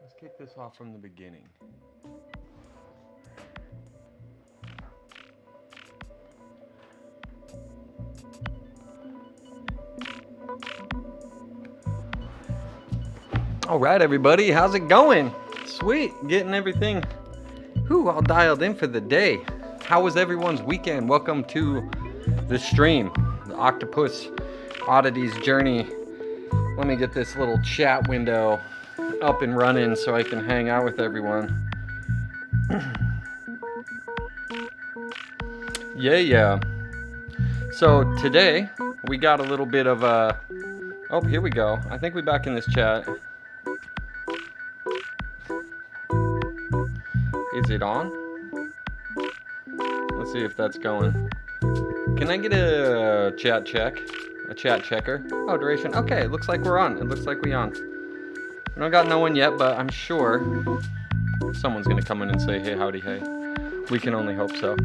Let's kick this off from the beginning. All right, everybody, how's it going? Sweet, getting everything all dialed in for the day. How was everyone's weekend? Welcome to the stream, the Awktopus Oddities Journey. Let me get this little chat window up and running so I can hang out with everyone. Yeah. So today we got a little bit of a... Oh, here we go. I think we're back in this chat. Is it on? Let's see if that's going. Can I get a chat check? A chat checker? Oh, duration. Okay, it looks like we're on. It looks like we on. I don't got no one yet, but I'm sure someone's gonna come in and say, hey, howdy, hey. We can only hope so.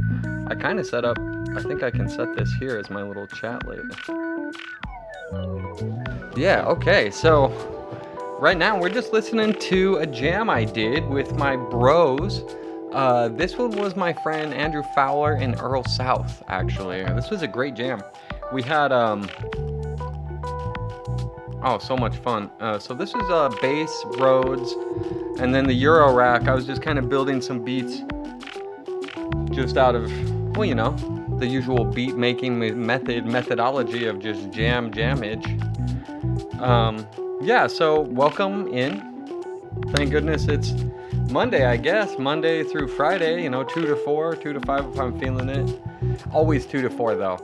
I kind of set up, I think I can set this here as my little chat later. Yeah, okay, so right now we're just listening to a jam I did with my bros. This one was my friend Andrew Fowler and Earl South, actually. This was a great jam. We had, oh, so much fun. So this is bass, Rhodes, and then the Euro rack. I was just kind of building some beats just out of, well, you know, the usual beat making methodology of just jamage. Yeah, so welcome in. Thank goodness it's Monday, I guess. Monday through Friday, you know, 2 to 4, 2 to 5 if I'm feeling it. Always 2 to 4 though.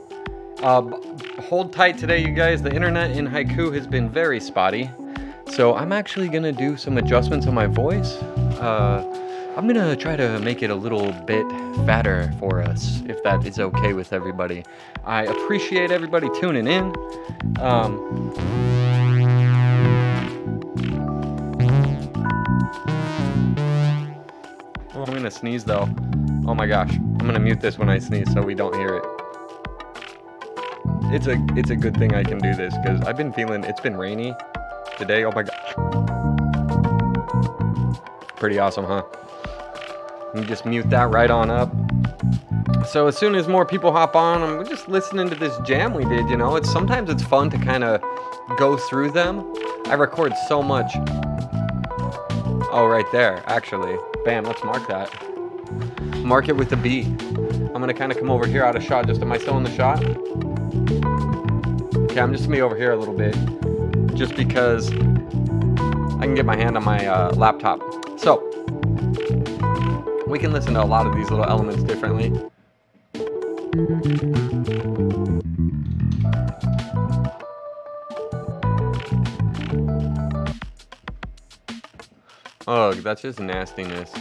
Hold tight today, you guys. The internet in Haiku has been very spotty. So I'm actually going to do some adjustments on my voice. I'm going to try to make it a little bit fatter for us, if that is okay with everybody. I appreciate everybody tuning in. I'm going to sneeze though. Oh my gosh. I'm going to mute this when I sneeze so we don't hear it. It's a good thing I can do this because I've been feeling, it's been rainy today. Oh my gosh. Pretty awesome, huh? You just mute that right on up. So as soon as more people hop on, I'm just listening to this jam we did, you know. Sometimes it's fun to kind of go through them. I record so much. Oh, right there, actually. Bam, let's mark that. Mark it with the beat. I'm gonna kind of come over here out of shot. Am I still in the shot? Okay, I'm just gonna be over here a little bit, just because I can get my hand on my laptop. So, we can listen to a lot of these little elements differently. Ugh, that's just nastiness.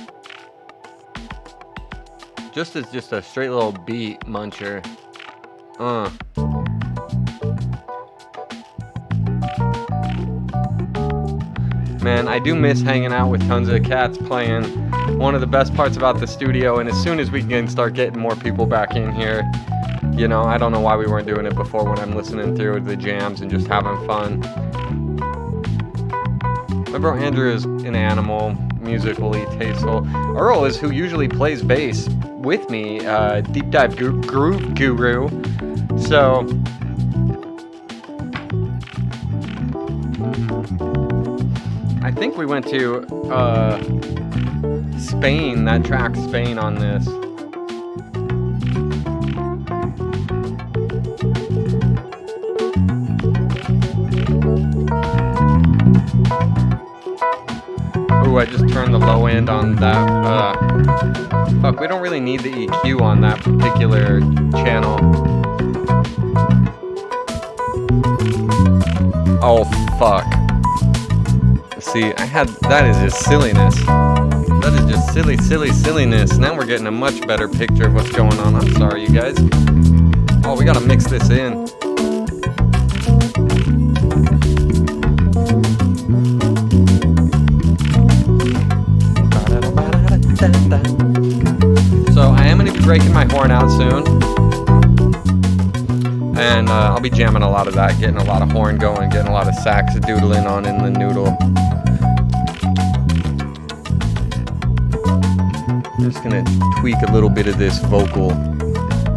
Just as just a straight little beat muncher. Man, I do miss hanging out with tons of cats playing. One of the best parts about the studio, and as soon as we can start getting more people back in here, you know, I don't know why we weren't doing it before when I'm listening through the jams and just having fun. My bro Andrew is an animal, musically tasteful. Earl is who usually plays bass with me, deep dive groove guru. So I think we went to Spain, that track Spain on this. Ooh, I just turned the low end on that. Fuck, we don't really need the EQ on that particular channel. Oh, fuck. See, that is just silliness. That is just silliness. Now we're getting a much better picture of what's going on. I'm sorry, you guys. Oh, we gotta mix this in. So I am gonna be breaking my horn out soon. And I'll be jamming a lot of that, getting a lot of horn going, getting a lot of sax doodling on in the noodle. just gonna tweak a little bit of this vocal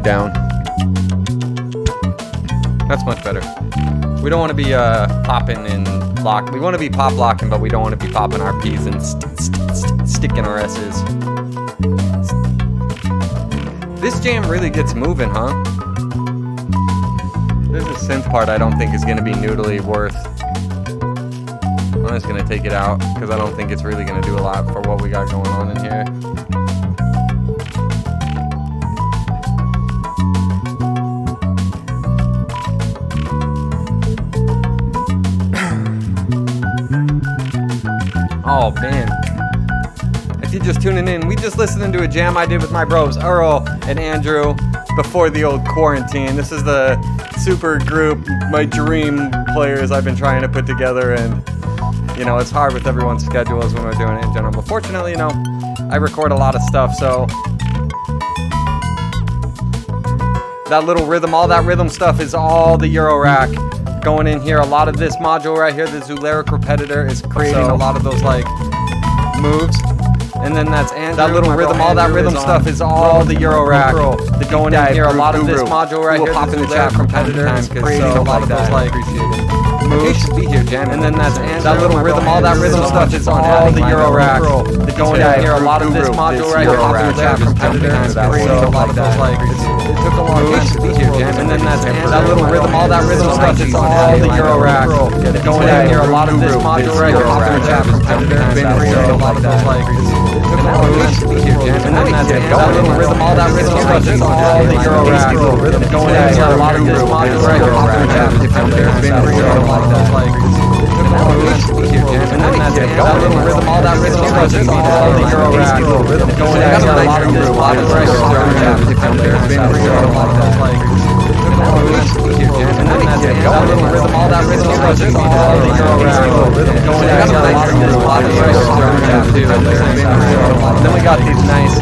down. That's much better. We don't want to be popping and lock. We want to be pop locking, but we don't want to be popping our P's and sticking our S's. This jam really gets moving, huh? There's a synth part I don't think is going to be noodly worth. I'm just going to take it out because I don't think it's really going to do a lot for what we got going on in here. Oh man, if you're just tuning in, we just listened to a jam I did with my bros Earl and Andrew before the old quarantine. This is the super group, my dream players I've been trying to put together, and you know, it's hard with everyone's schedules when we're doing it in general, but fortunately, you know, I record a lot of stuff, so that little rhythm, all that rhythm stuff is all the Euro rack going in here. A lot of this module right here, the Zularic repetitor, is creating a lot of those like moves. And then that's Andrew. That little rhythm, all that rhythm stuff is all the Euro rack. The going in here, a lot of this module right here, the Zularic repetitor, is creating a lot of those like moves. Be here, Jan. And then that's Andrew. That little rhythm, all that rhythm stuff is all the Euro rack. The going in here, a lot of this module right here, the Zularic repetitor, is creating a lot of those like. It took a long time to be here, Jan. And then that's that little rhythm, all that rhythm stuff is all the Euro rack. The going in here, a lot of this module right here, the Zularic repetitor, is creating a lot of those like. And then that's that little rhythm, all that rhythm stuff is all the Euro rack. Going in here, a lot of this module right here, and then that's that little rhythm, all that rhythm stuff is all the Euro rack. Going in here, a lot of this module right here, and then that's that little rhythm, all that rhythm stuff is all the Euro rack. Going in here, a lot of this module right here. Then we got these nice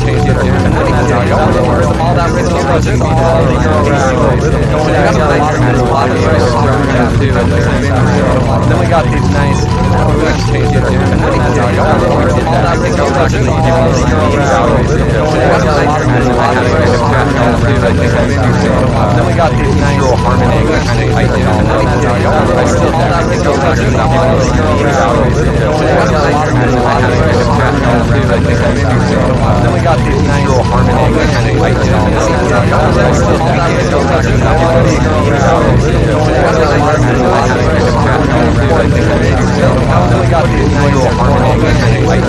change it, and then that's that little rhythm, all that rhythm stuff is all the Euro rack. Going in here, a lot of this module right here. Then we got these nice change it, and then that's that little rhythm, all that rhythm stuff is all the Euro rack. Going in here, a lot of this module right here. Then we got these nice harmony kind of tight, and then that's all that rhythm stuff is all the Euro rack. Going in here, a lot of this module right here. Then we got these nice harmony kind of tight, and then that's all that rhythm stuff is all the Euro rack. Then we got these nice harmony kind of tight, and then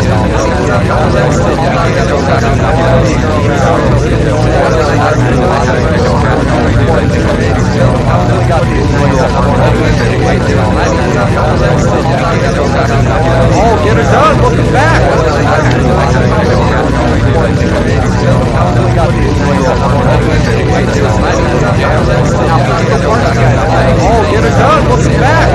that's all oh, get her done. Welcome back. Oh, get her done. Welcome back.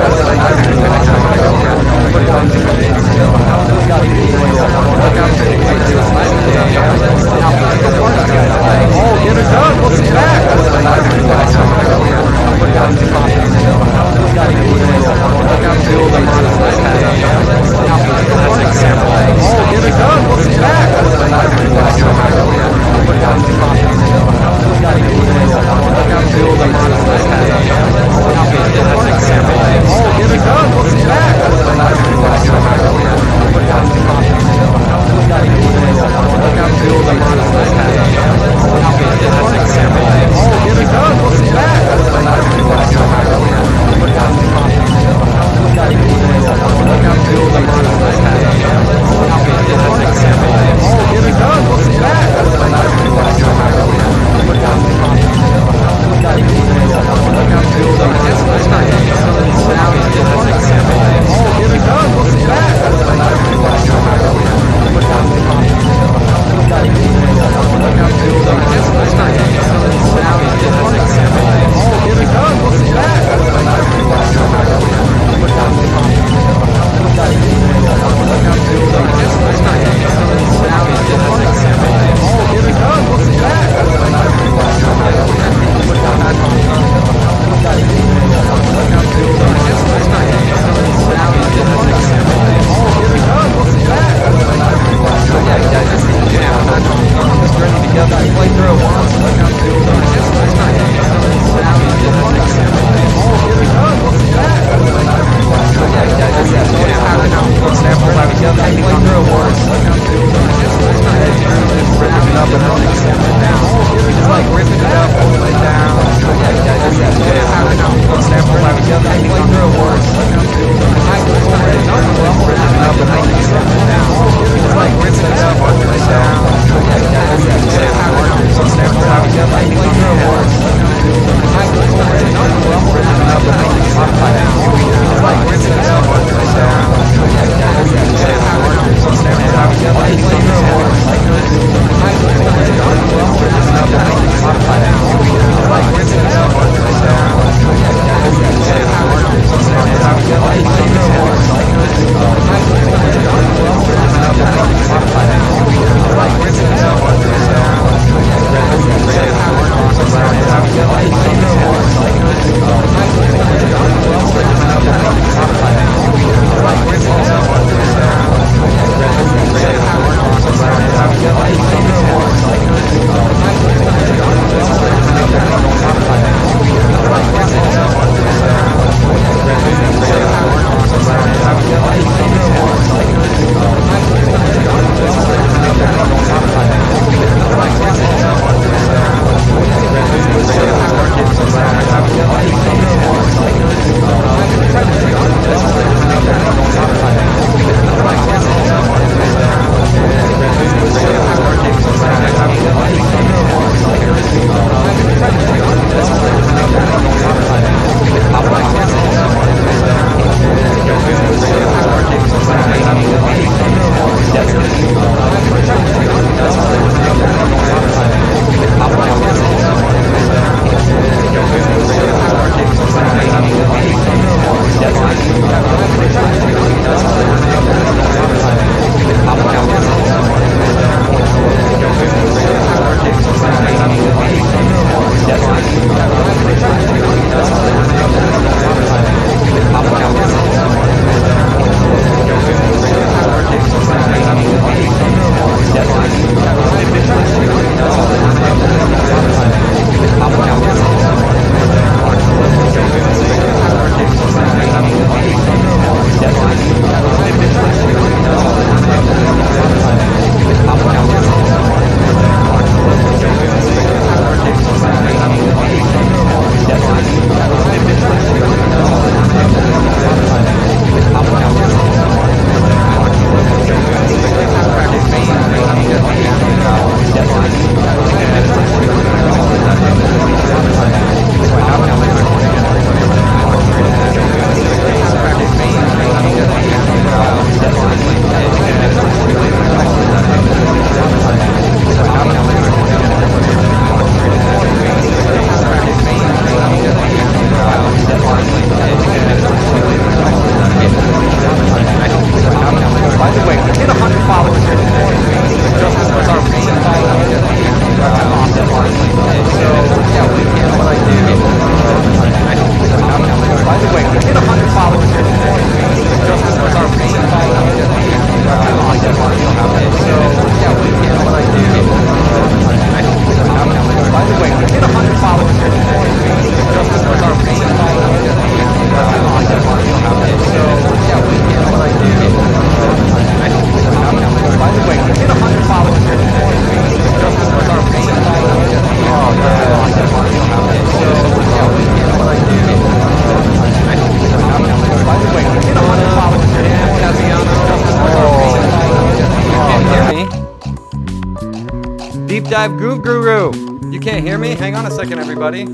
Deep Dive Groove Guru. You can't hear me? Hang on a second, everybody.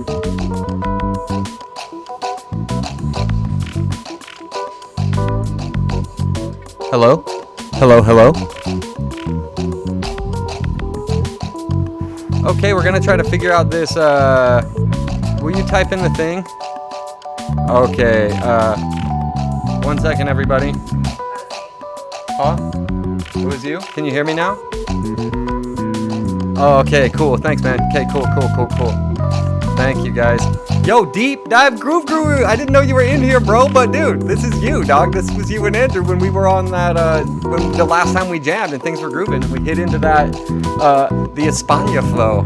Hello? Hello, hello? Okay, we're gonna try to figure out this, will you type in the thing? Okay, 1 second, everybody. Huh? It was you? Can you hear me now? Oh, okay, cool. Thanks, man. Okay, cool. Thank you, guys. Yo, Deep Dive Groove Guru. I didn't know you were in here, bro, but dude, this is you, dog. This was you and Andrew when we were on that, when the last time we jammed and things were grooving and we hit into that, the España flow.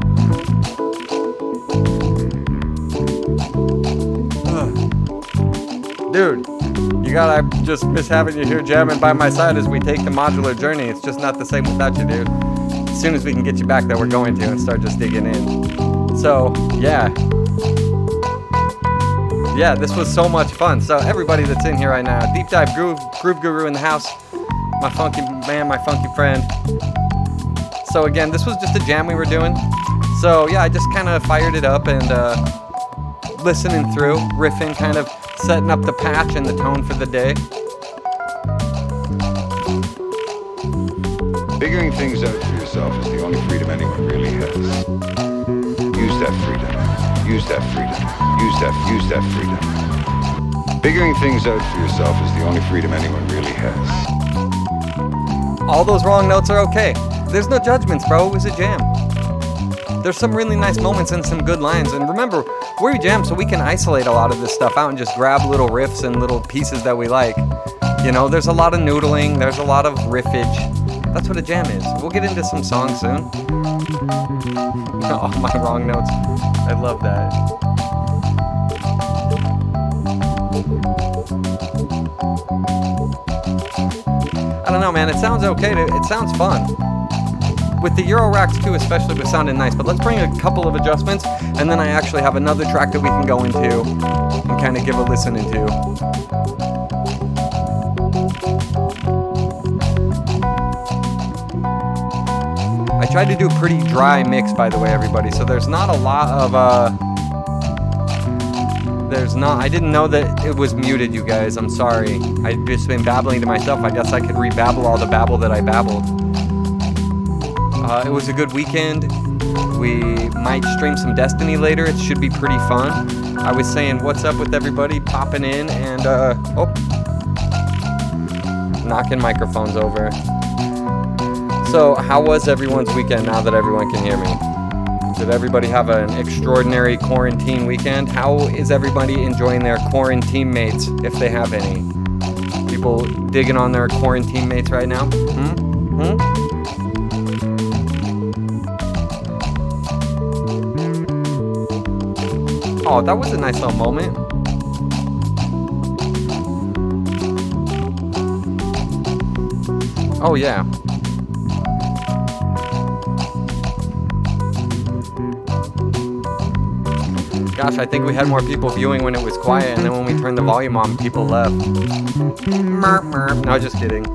Dude, you gotta just miss having you here jamming by my side as we take the modular journey. It's just not the same without you, dude. As soon as we can get you back there, we're going to and start just digging in. So, yeah, this was so much fun. So everybody that's in here right now, Deep Dive Groove Guru in the house, my funky man, my funky friend. So again, this was just a jam we were doing. So yeah, I just kind of fired it up and listening through, riffing, kind of setting up the patch and the tone for the day. Figuring things out for yourself is the only freedom anyone really has. Use that freedom. Use that freedom. Use that freedom. Figuring things out for yourself is the only freedom anyone really has. All those wrong notes are okay. There's no judgments, bro. It was a jam. There's some really nice moments and some good lines. And remember, we're a jam, so we can isolate a lot of this stuff out and just grab little riffs and little pieces that we like. You know, there's a lot of noodling. There's a lot of riffage. That's what a jam is. We'll get into some songs soon. Oh, my wrong notes. I love that. I don't know, man. It sounds okay. It sounds fun. With the Euro racks too, especially, was sounding nice. But let's bring a couple of adjustments, and then I actually have another track that we can go into and kind of give a listen into. I tried to do a pretty dry mix, by the way, everybody. So there's not a lot of There's not. I didn't know that it was muted, you guys. I'm sorry. I've just been babbling to myself. I guess I could re-babble all the babble that I babbled. It was a good weekend. We might stream some Destiny later. It should be pretty fun. I was saying what's up with everybody popping in and, knocking microphones over. So, how was everyone's weekend now that everyone can hear me? Did everybody have an extraordinary quarantine weekend? How is everybody enjoying their quarantine mates, if they have any? People digging on their quarantine mates right now? Oh, that was a nice little moment. Oh, yeah. Gosh, I think we had more people viewing when it was quiet, and then when we turned the volume on, people left. Merp, merp. No, just kidding.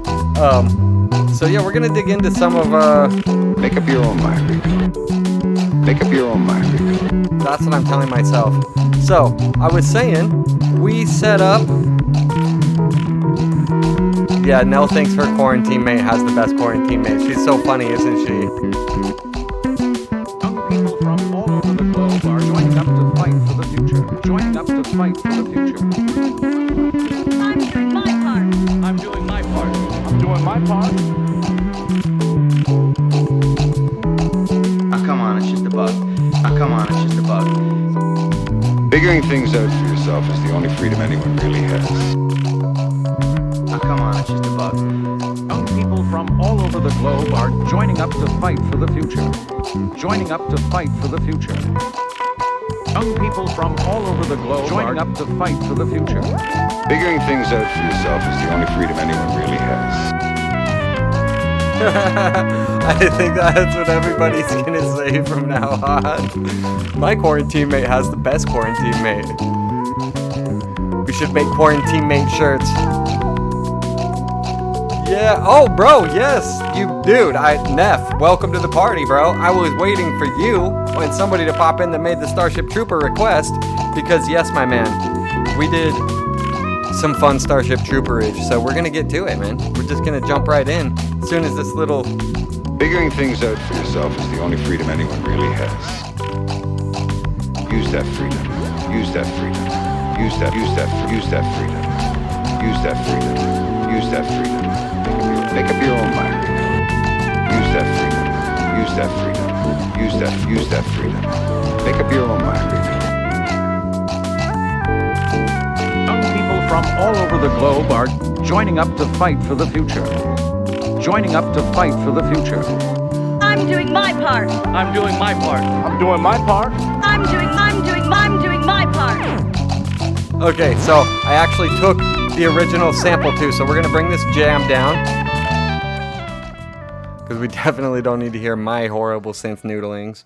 So yeah, we're gonna dig into some of, Make up your own mind, Rico. Make up your own mind, Rico. That's what I'm telling myself. So, I was saying, we set up... Yeah, Nell thinks her quarantine mate has the best quarantine mate. She's so funny, isn't she? Young people from all over the globe are joining up to fight for the future. Joining up to fight for the future. I'm doing my part. I'm doing my part. I'm doing my part. Oh, come on, it's just a bug. Oh, come on, it's just a bug. Figuring things out for yourself is the only freedom anyone really has. Oh, come on, it's just a bug. Young people from all over the globe are joining up to fight for the future. Joining up to fight for the future. Young people from all over the globe joining up to fight for the future. Figuring things out for yourself is the only freedom anyone really has. I think that's what everybody's gonna say from now on. My quarantine mate has the best quarantine mate. We should make quarantine mate shirts. Yeah, oh bro, yes, dude, Neff, welcome to the party, bro. I was waiting for you and somebody to pop in that made the Starship Trooper request, because yes, my man, we did some fun Starship Trooperage, so we're gonna get to it, man. We're just gonna jump right in as soon as this little... Figuring things out for yourself is the only freedom anyone really has. Use that freedom. Use that freedom. Use that freedom. Use that freedom. Use that freedom. Make up your own mind. Use that freedom. Use that freedom. Use that freedom. Make up your own mind. Young people from all over the globe are joining up to fight for the future. Joining up to fight for the future. I'm doing my part. I'm doing my part. I'm doing my part. I'm doing my part. Okay, so I actually took the original sample too, so we're gonna bring this jam down. Because we definitely don't need to hear my horrible synth noodlings.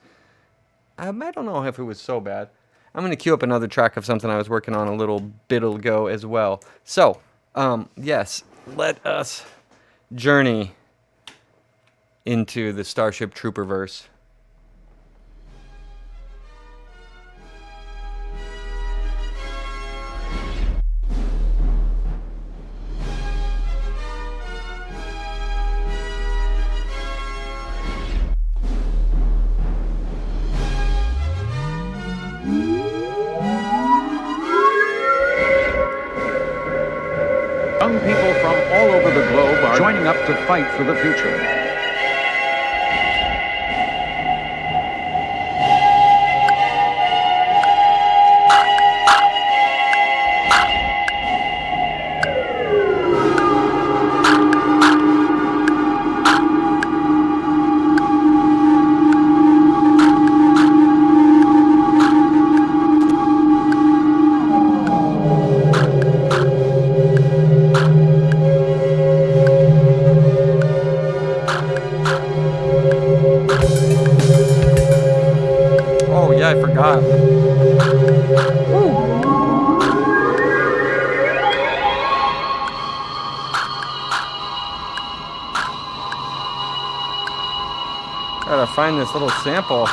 I don't know if it was so bad. I'm gonna queue up another track of something I was working on a little bit ago as well. So, yes, let us journey into the Starship Trooperverse. Young people from all over the globe are joining up to fight for the future. I forgot. Gotta find this little sample.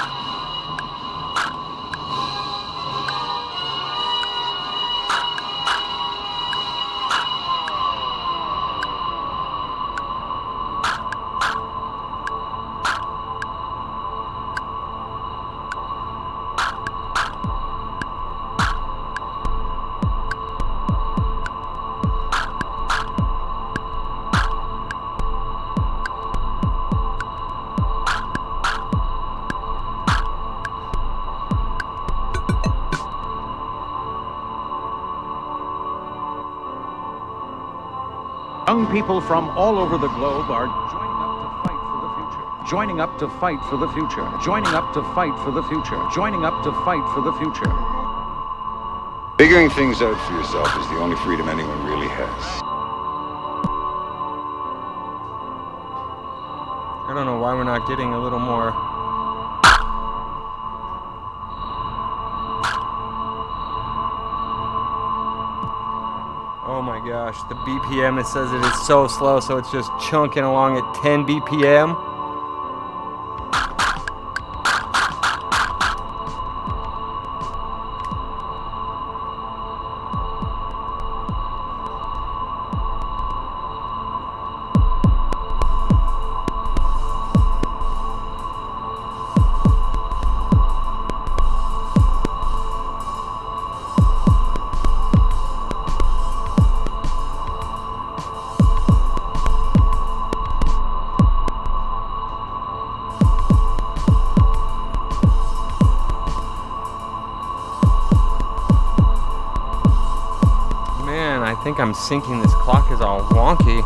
Young people from all over the globe are joining up to fight for the future. Joining up to fight for the future. Joining up to fight for the future. Figuring things out for yourself is the only freedom anyone really has. I don't know why we're not getting a little more. Oh my gosh, the BPM, it says it is so slow, so it's just chunking along at 10 BPM. I think I'm syncing. This clock is all wonky.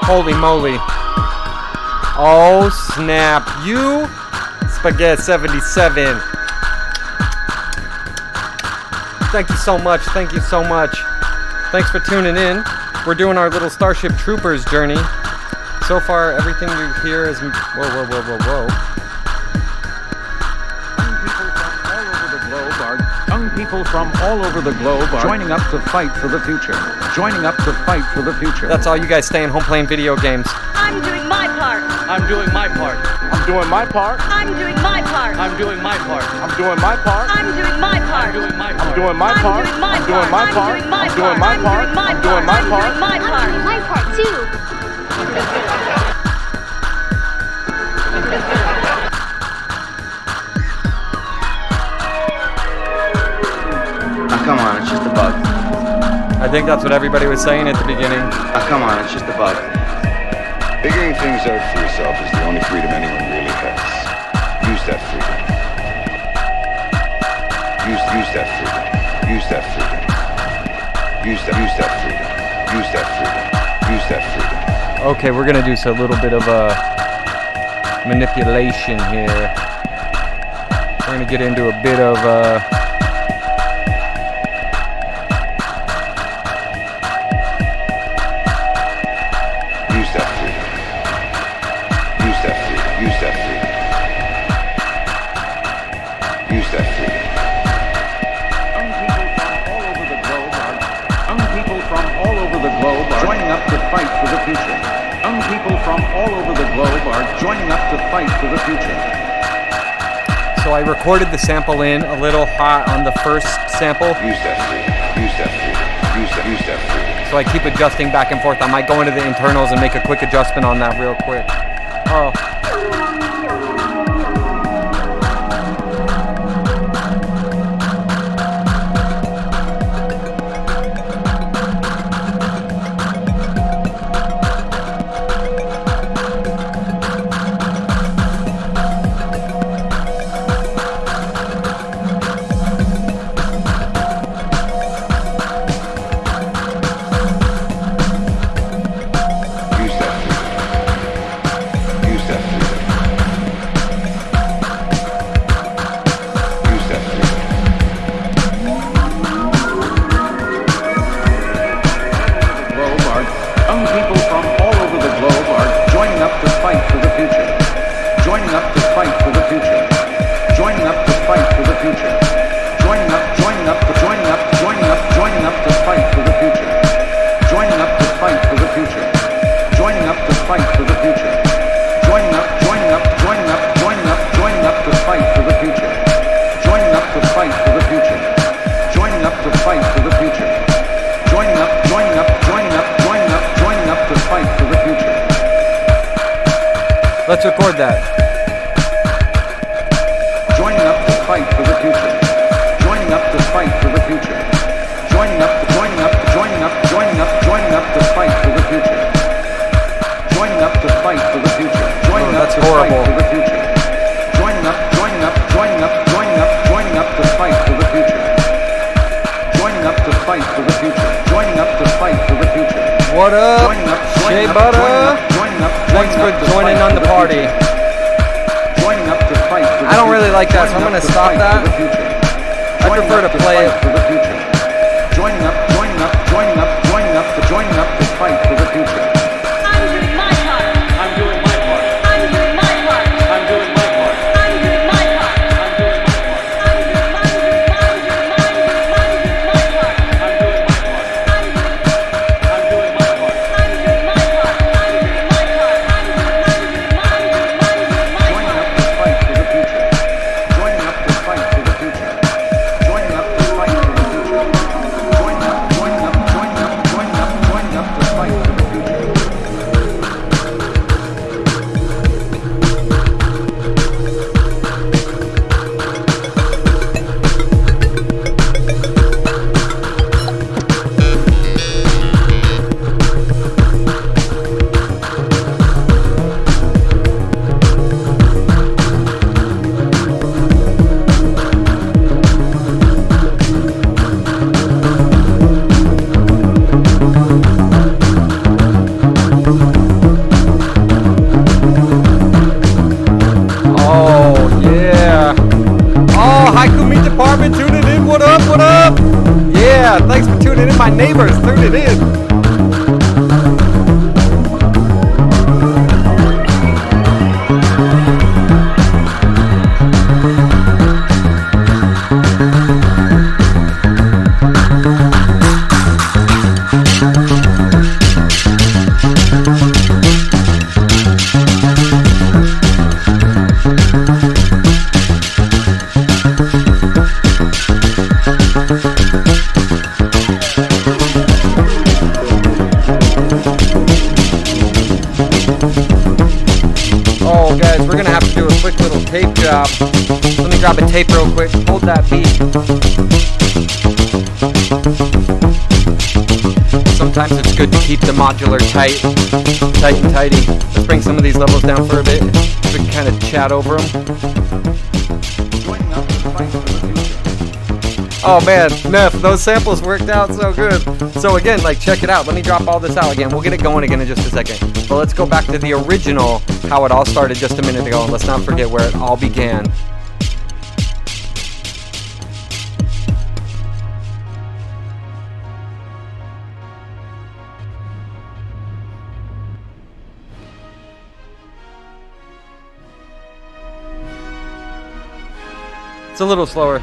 Holy moly. Oh snap. You Spaghetti 77. Thank you so much. Thank you so much. Thanks for tuning in. We're doing our little Starship Troopers journey. So far, everything we hear is... Whoa. Young people from all over the globe are joining up to fight for the future. Joining up to fight for the future. That's all you guys staying home playing video games. I'm doing my part. I'm doing my part. I'm doing my part. I'm doing my part. I'm doing my part. I'm doing my part. I'm doing my part. I'm doing my part. I'm doing my part. I'm doing my part. I'm doing my part. I'm doing my part. I'm doing my part. I'm doing my part too. Oh, come on, it's just a bug. I think that's what everybody was saying at the beginning. Oh, come on, it's just a bug. Figuring things out for yourself is the only freedom anyone really has. Use that freedom. Use that freedom. Use that freedom. Use that freedom. Use that freedom. Use that freedom. Okay, we're gonna do a little bit of a manipulation here. We're gonna get into a bit of Use that freedom. Use that freedom. Use that freedom. Use that freedom. Young people from all over the globe are joining up to fight for the future. Young people from all over the globe are joining up to fight for the future. So I recorded the sample in a little hot on the first sample. Use that freedom. Use that freedom. Use that freedom. So I keep adjusting back and forth. I might go into the internals and make a quick adjustment on that real quick. Oh. Use that freedom. Use that freedom. Joining up to fight for the future. Joining up to fight for the future. Joining up to fight for the future. Joining up to fight for the future. Joining up to fight for the future. Joining up to fight for the future. Joining up to fight for the future. Joining up to fight for the future. Joining up to fight for the future. Let's record that. Joining up to fight for the future. Joining up to fight for the future. Joining up to fight for the future. Joining up to fight for the future. Joining up that's to horrible. fight for the future. Joining up to fight for the future. Joining up to fight for the future. Joining up to fight for the future. What up, Shea Butter? Thanks for joining on the party. I don't really like that, so I'm going to stop that. I prefer to play it. Joining up to fight for the future. I'm doing my part. I'm doing my part. I'm doing my part. I'm doing my part. I'm doing my part. I'm doing my part. I'm doing my part. Department tuning in. What up? What up? Yeah, thanks for tuning in. My neighbors tuning in. Oh, guys, we're gonna have to do a quick little tape job. Let me grab a tape real quick. Hold that beat. Sometimes it's good to keep the modular tight and tidy. Let's bring some of these levels down for a bit. We can kind of chat over them. Oh man, Neff, those samples worked out so good. So again, like, check it out. Let me drop all this out again. We'll get it going again in just a second. But let's go back to the original, how it all started just a minute ago, and let's not forget where it all began. It's a little slower.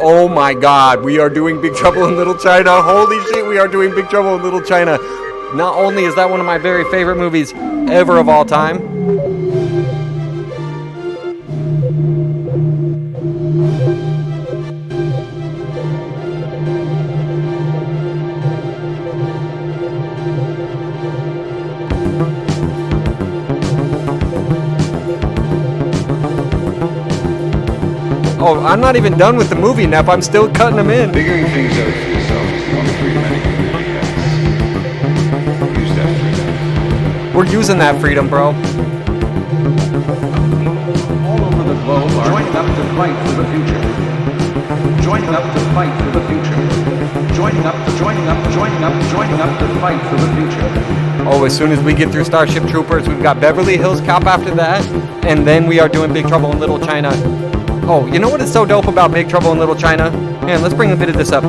Oh my God, we are doing Big Trouble in Little China. Holy shit, we are doing Big Trouble in Little China. Not only is that one of my very favorite movies ever of all time, oh, I'm not even done with the movie, Neff. I'm still cutting them in. Figuring things out for yourself is the only freedom anyone really has. Use that freedom. We're using that freedom, bro. All over the globe are joining up to fight for the future. Joining up to fight for the future. Joining up to fight for the future. Oh, as soon as we get through Starship Troopers, we've got Beverly Hills Cop after that, and then we are doing Big Trouble in Little China. Oh, you know what is so dope about Big Trouble in Little China? Man, let's bring a bit of this up.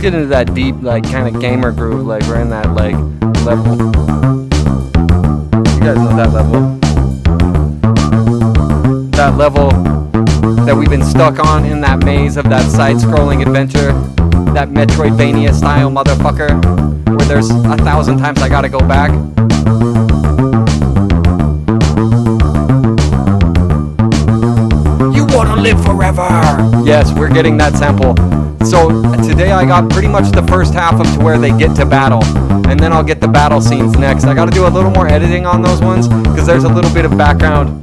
get into that deep, like, kind of gamer groove. Like, we're in that, like, level. You guys know that level. That level that we've been stuck on in that maze of that side-scrolling adventure. That Metroidvania style motherfucker. Where there's 1,000 times I gotta go back. You wanna live forever! Yes, we're getting that sample. So today I got pretty much the first half of to where they get to battle. And then I'll get the battle scenes next. I gotta do a little more editing on those ones, because there's a little bit of background.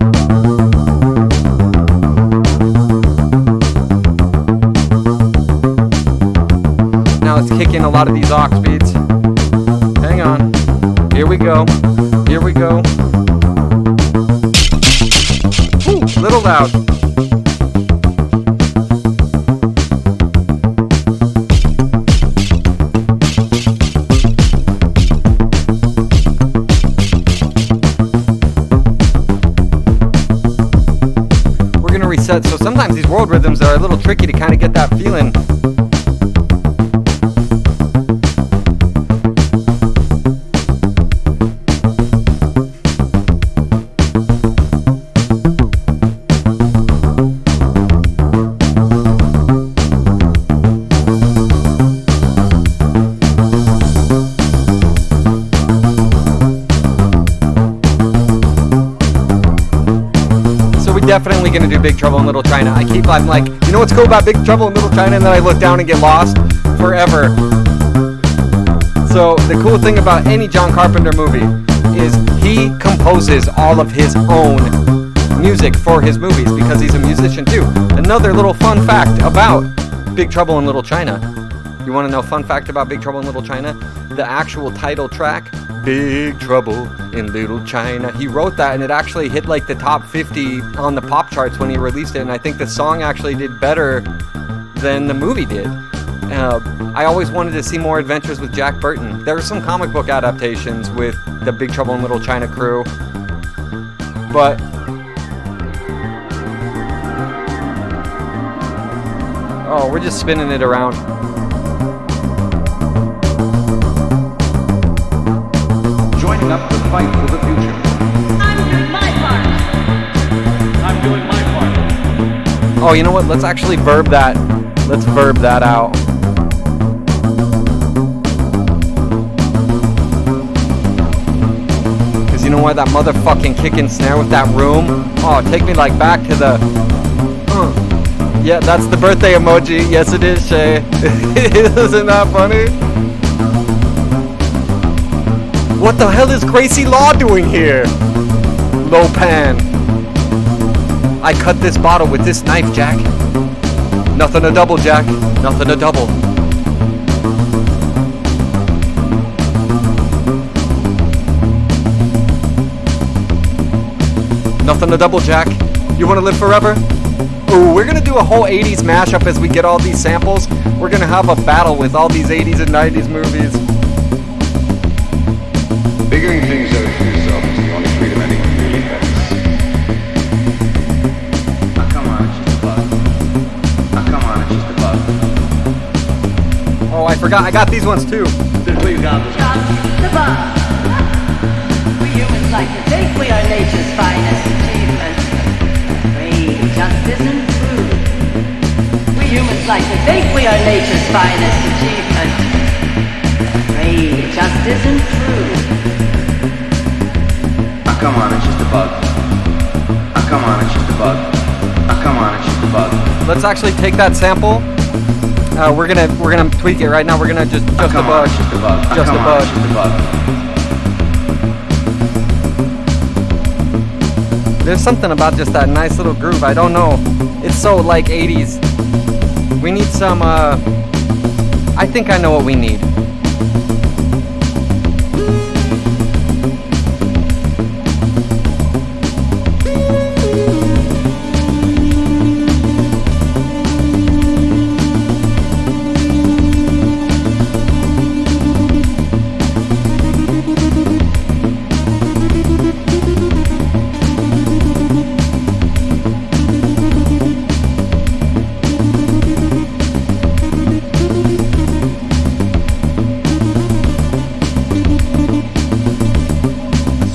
Now let's kick in a lot of these aux beats. Hang on. Here we go. Here we go. Ooh, little loud. We're gonna reset. So sometimes these world rhythms are a little tricky to kind of get that feeling. Definitely gonna do Big Trouble in Little China. I'm like, you know what's cool about Big Trouble in Little China? And then I look down and get lost forever. So the cool thing about any John Carpenter movie is he composes all of his own music for his movies because he's a musician too. Another little fun fact about Big Trouble in Little China. You wanna know a fun fact about Big Trouble in Little China? The actual title track, Big Trouble in Little China. He wrote that and it actually hit like the top 50 on the pop charts when he released it, and I think the song actually did better than the movie did. I always wanted to see more adventures with Jack Burton. There were some comic book adaptations with the Big Trouble in Little China crew, but oh, we're just spinning it around. Joining up to fight for the future. I'm doing my part. I'm doing my part. Oh, you know what? Let's actually verb that. Let's verb that out. Because you know what? That motherfucking kick and snare with that room. Oh, take me like back to the... Yeah, that's the birthday emoji. Yes, it is, Shay. Isn't that funny? What the hell is Gracie Law doing here? Lopan. I cut this bottle with this knife, Jack. Nothing a double, Jack. Nothing a double. Nothing a double, Jack. You want to live forever? Ooh, we're going to do a whole 80s mashup as we get all these samples. We're going to have a battle with all these 80s and 90s movies. Figuring things out for yourself is the only freedom anyone really has. Oh, come on, it's just a bug. Oh, come on, it's just a bug. Oh, I forgot. I got these ones too. Simply got this. Just the bug. We humans like to think we are nature's finest achievement. We just isn't true. We humans like to think we are nature's finest achievement. We just isn't true. Oh, come on, it's just a bug. Oh, come on, it's just a bug. Oh, come on, it's just a bug. Let's actually take that sample. We're gonna tweak it right now. We're gonna just Oh, a come on, bug. it's just a bug. Oh, Just a come on, bug. it's just a bug. There's something about just that nice little groove. I don't know. It's so like 80s. We need some. I think I know what we need.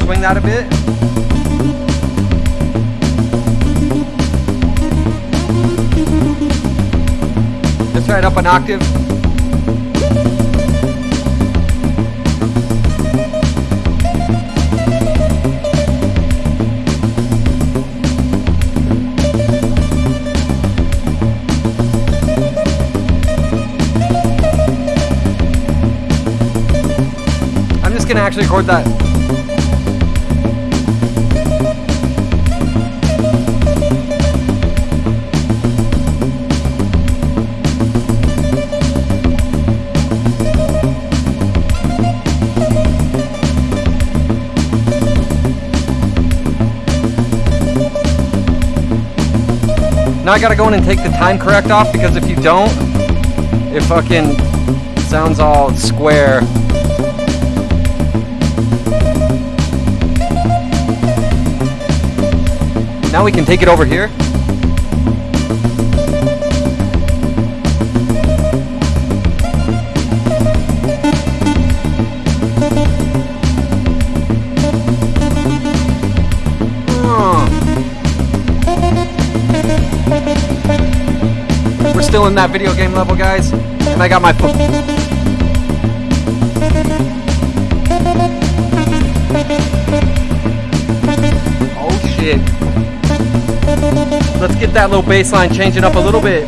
swing that a bit. Just right up an octave. I'm just gonna actually record that. Now I gotta go in and take the time correct off, because if you don't, it fucking sounds all square. Now we can take it over here. We're still in that video game level, guys, and I got my foot. Oh shit. Let's get that little bass line changing up a little bit.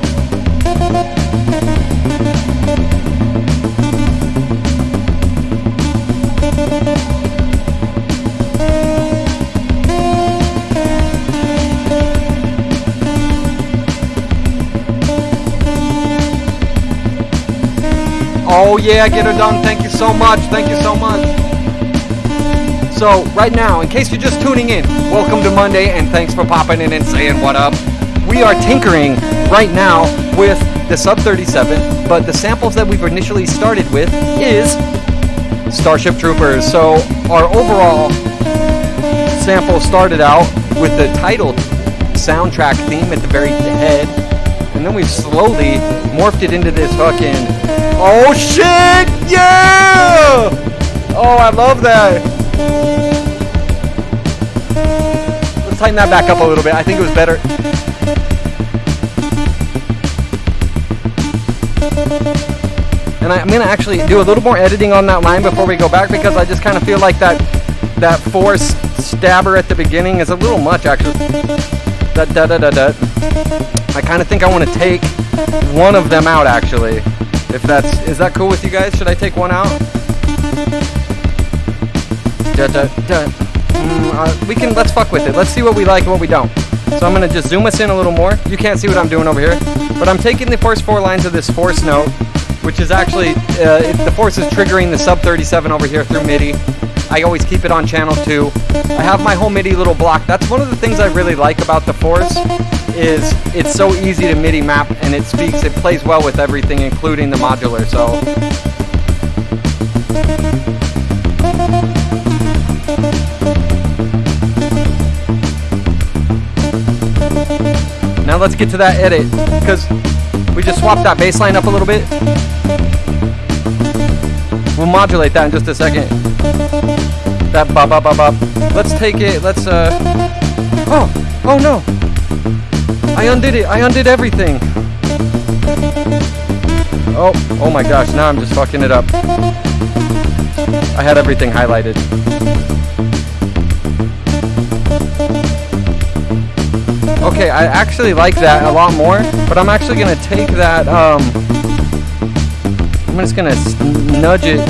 Oh yeah, get her done. Thank you so much. Thank you so much. So right now, in case you're just tuning in, welcome to Monday, and thanks for popping in and saying what up. We are tinkering right now with the Sub 37, but the samples that we've initially started with is Starship Troopers. So our overall sample started out with the title soundtrack theme at the very head, and then we've slowly morphed it into this fucking, oh shit, yeah! Oh, I love that. Let's tighten that back up a little bit. I think it was better. And I'm gonna actually do a little more editing on that line before we go back, because I just kind of feel like that force stabber at the beginning is a little much, actually. I kind of think I want to take one of them out, actually. Is that cool with you guys? Should I take one out? Let's fuck with it. Let's see what we like and what we don't. So I'm gonna just zoom us in a little more. You can't see what I'm doing over here, but I'm taking the first 4 lines of this force note, which is actually, the force is triggering the Sub 37 over here through MIDI. I always keep it on channel 2. I have my whole MIDI little block. That's one of the things I really like about the force, is it's so easy to MIDI map, and it plays well with everything, including the modular, so. Now let's get to that edit, because we just swapped that bass line up a little bit. We'll modulate that in just a second. That bop bop bop bop. Let's take it, oh no. I undid it, I undid everything. Oh my gosh, now I'm just fucking it up. I had everything highlighted. Okay, I actually like that a lot more, but I'm actually gonna take that, I'm just gonna nudge it.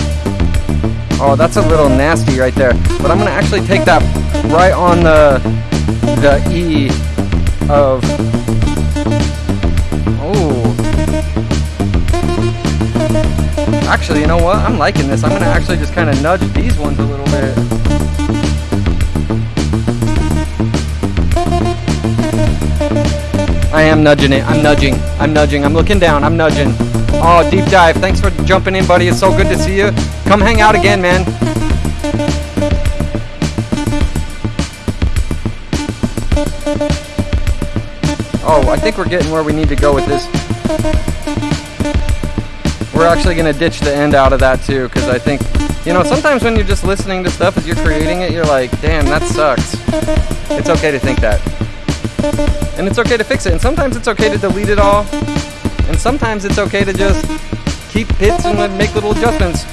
Oh, that's a little nasty right there. But I'm gonna actually take that right on the E of, oh. Actually, you know what? I'm liking this. I'm gonna actually just kind of nudge these ones a little bit. I am nudging it. I'm nudging. I'm looking down. I'm nudging. Oh, deep dive. Thanks for jumping in, buddy. It's so good to see you. Come hang out again, man. Oh, I think we're getting where we need to go with this. We're actually going to ditch the end out of that, too, because I think You know, sometimes when you're just listening to stuff as you're creating it, you're like, damn, that sucks. It's okay to think that. And it's okay to fix it. And sometimes it's okay to delete it all. And sometimes it's okay to just keep bits and make little adjustments.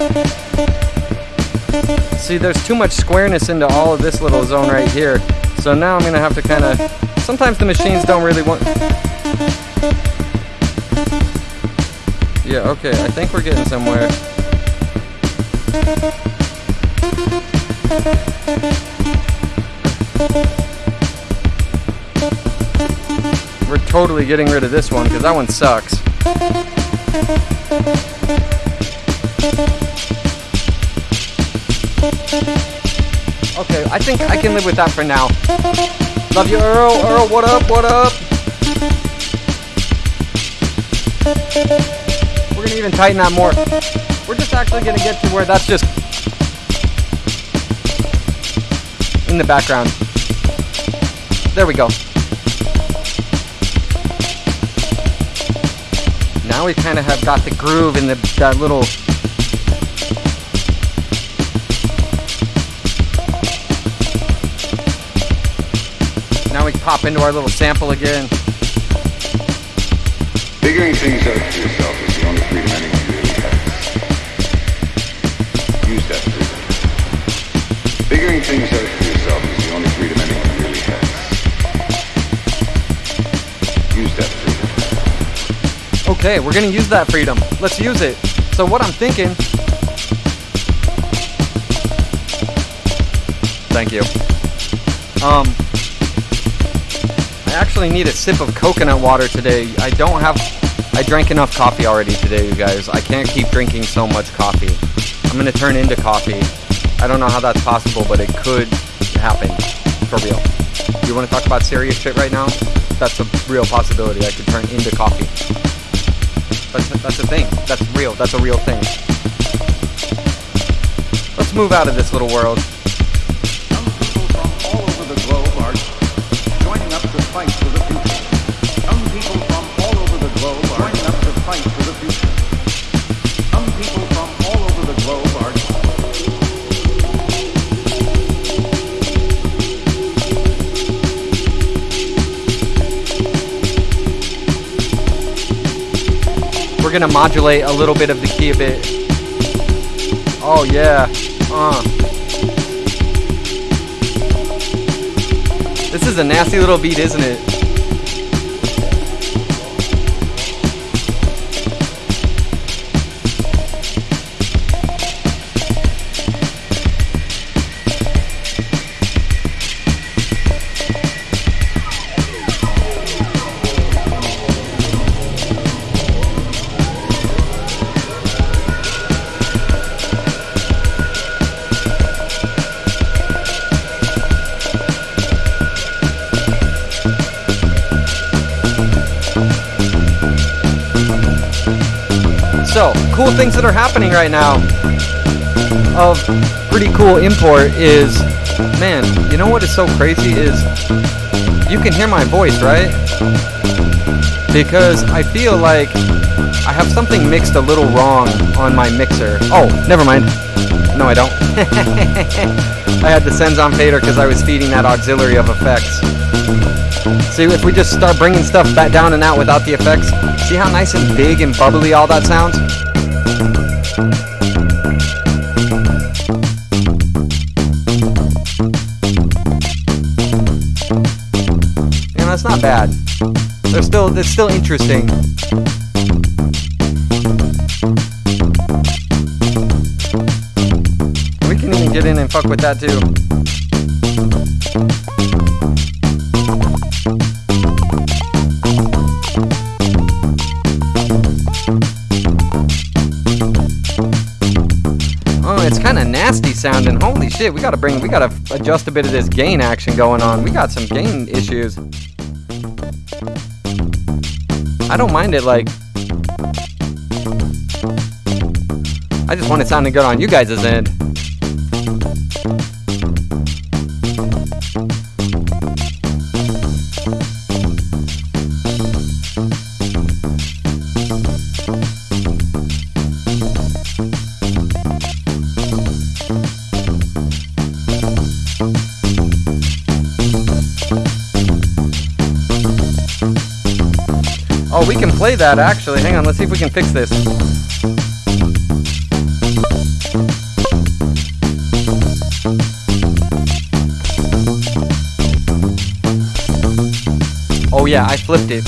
See, there's too much squareness into all of this little zone right here. So now I'm going to have to kind of... Sometimes the machines don't really want... Yeah, okay, I think we're getting somewhere. We're totally getting rid of this one, because that one sucks. Okay, I think I can live with that for now. Love you, Earl. Earl, what up, what up? We're going to even tighten that more. We're just actually going to get to where that's just in the background. There we go. Now we kind of have got the groove in that little... Now we pop into our little sample again. Figuring things out for yourself is the only freedom anyone really has. Use that freedom. Figuring things out for yourself is the only freedom anyone really has. Use that freedom. Okay, we're gonna use that freedom. Let's use it. So what I'm thinking... Thank you. I actually need a sip of coconut water today. I drank enough coffee already today, you guys. I can't keep drinking so much coffee. I'm gonna turn into coffee. I don't know how that's possible, but it could happen. For real. You wanna talk about serious shit right now? That's a real possibility. I could turn into coffee. That's a thing. That's real. That's a real thing. Let's move out of this little world. Young people from all over the globe are joining up to fight for the future. Young people from all over the globe are joining up to fight for the future. Young people from all over the globe are... We're gonna modulate a little bit of the key a bit. Oh yeah. This is a nasty little beat, isn't it? So, cool things that are happening right now of pretty cool import is, man, you know what is so crazy is you can hear my voice, right? Because I feel like I have something mixed a little wrong on my mixer. Oh, never mind. No, I don't. I had the sends on fader because I was feeding that auxiliary of effects. See, if we just start bringing stuff back down and out without the effects, see how nice and big and bubbly all that sounds? You know, that's not bad. It's still interesting. We can even get in and fuck with that too. It's kind of nasty sounding. Holy shit, we gotta adjust a bit of this gain action going on. We got some gain issues. I don't mind it, like... I just want it sounding good on you guys' end. we can play that actually. Hang on, let's see if we can fix this. Oh yeah, I flipped it.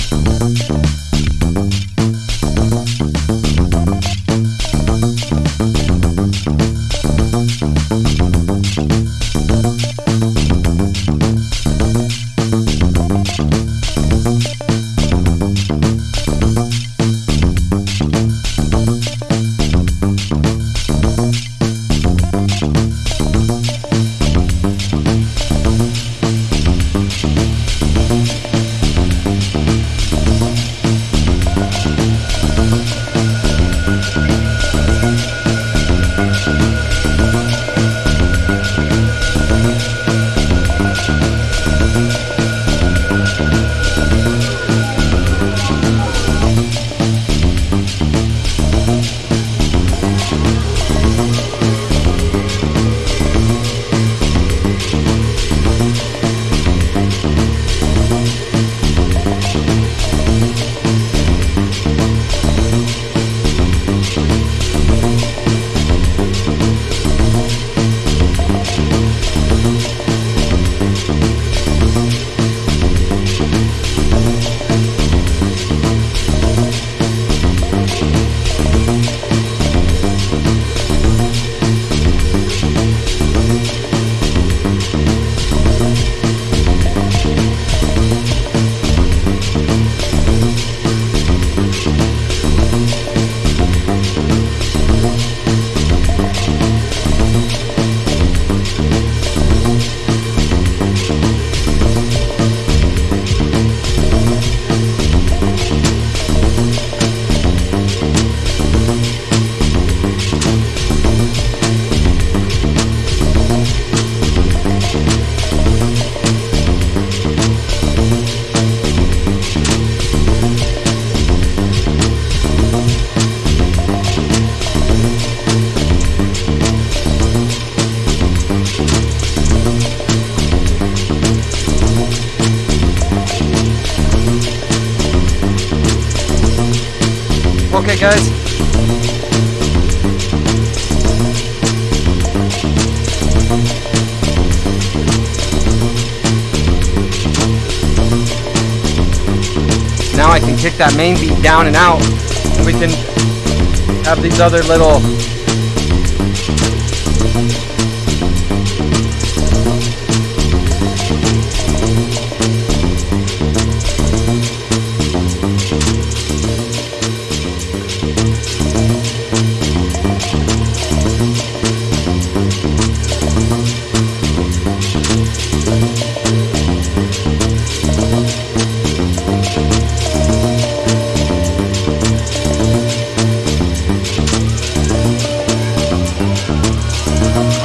Okay, guys. Now I can kick that main beat down and out, and we can have these other little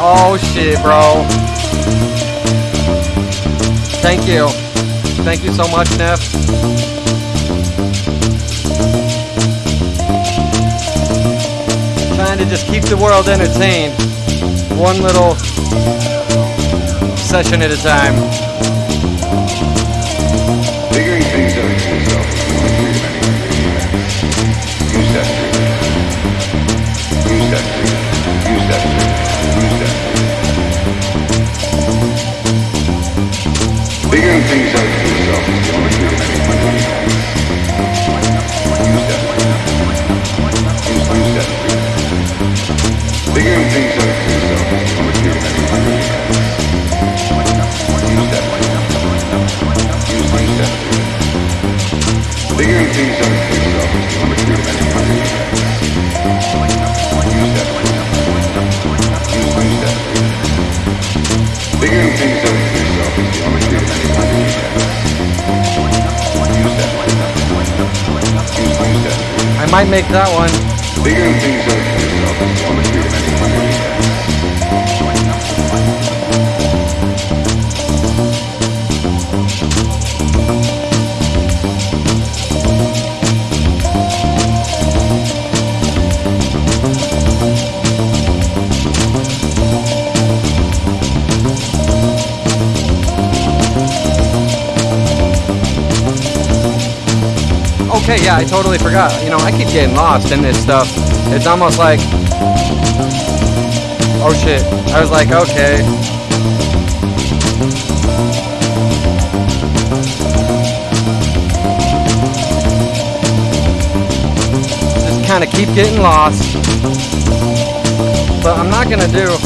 oh shit, bro. Thank you. Thank you so much, Neff. Trying to just keep the world entertained. One little session at a time. Figuring things out for yourself is the only freedom anyone really has. Use that freedom. Use that freedom. Use that freedom. Use that freedom. Figuring things out for yourself is the only freedom anyone really has. Use that freedom. Use that freedom. Figuring things out for yourself is the only freedom anyone really has. Use that freedom. Use that freedom. Figuring things out for yourself is the only freedom anyone really has. Use that freedom. Use that freedom. Figuring things out for yourself is the only freedom anyone really has. Use that freedom. Use that freedom. I might make that one. Figuring things out for yourself is the only freedom anyone really has. Okay, yeah, I totally forgot. You know, I keep getting lost in this stuff. It's almost like, oh shit. I was like, okay. Just kind of keep getting lost. But I'm not gonna do.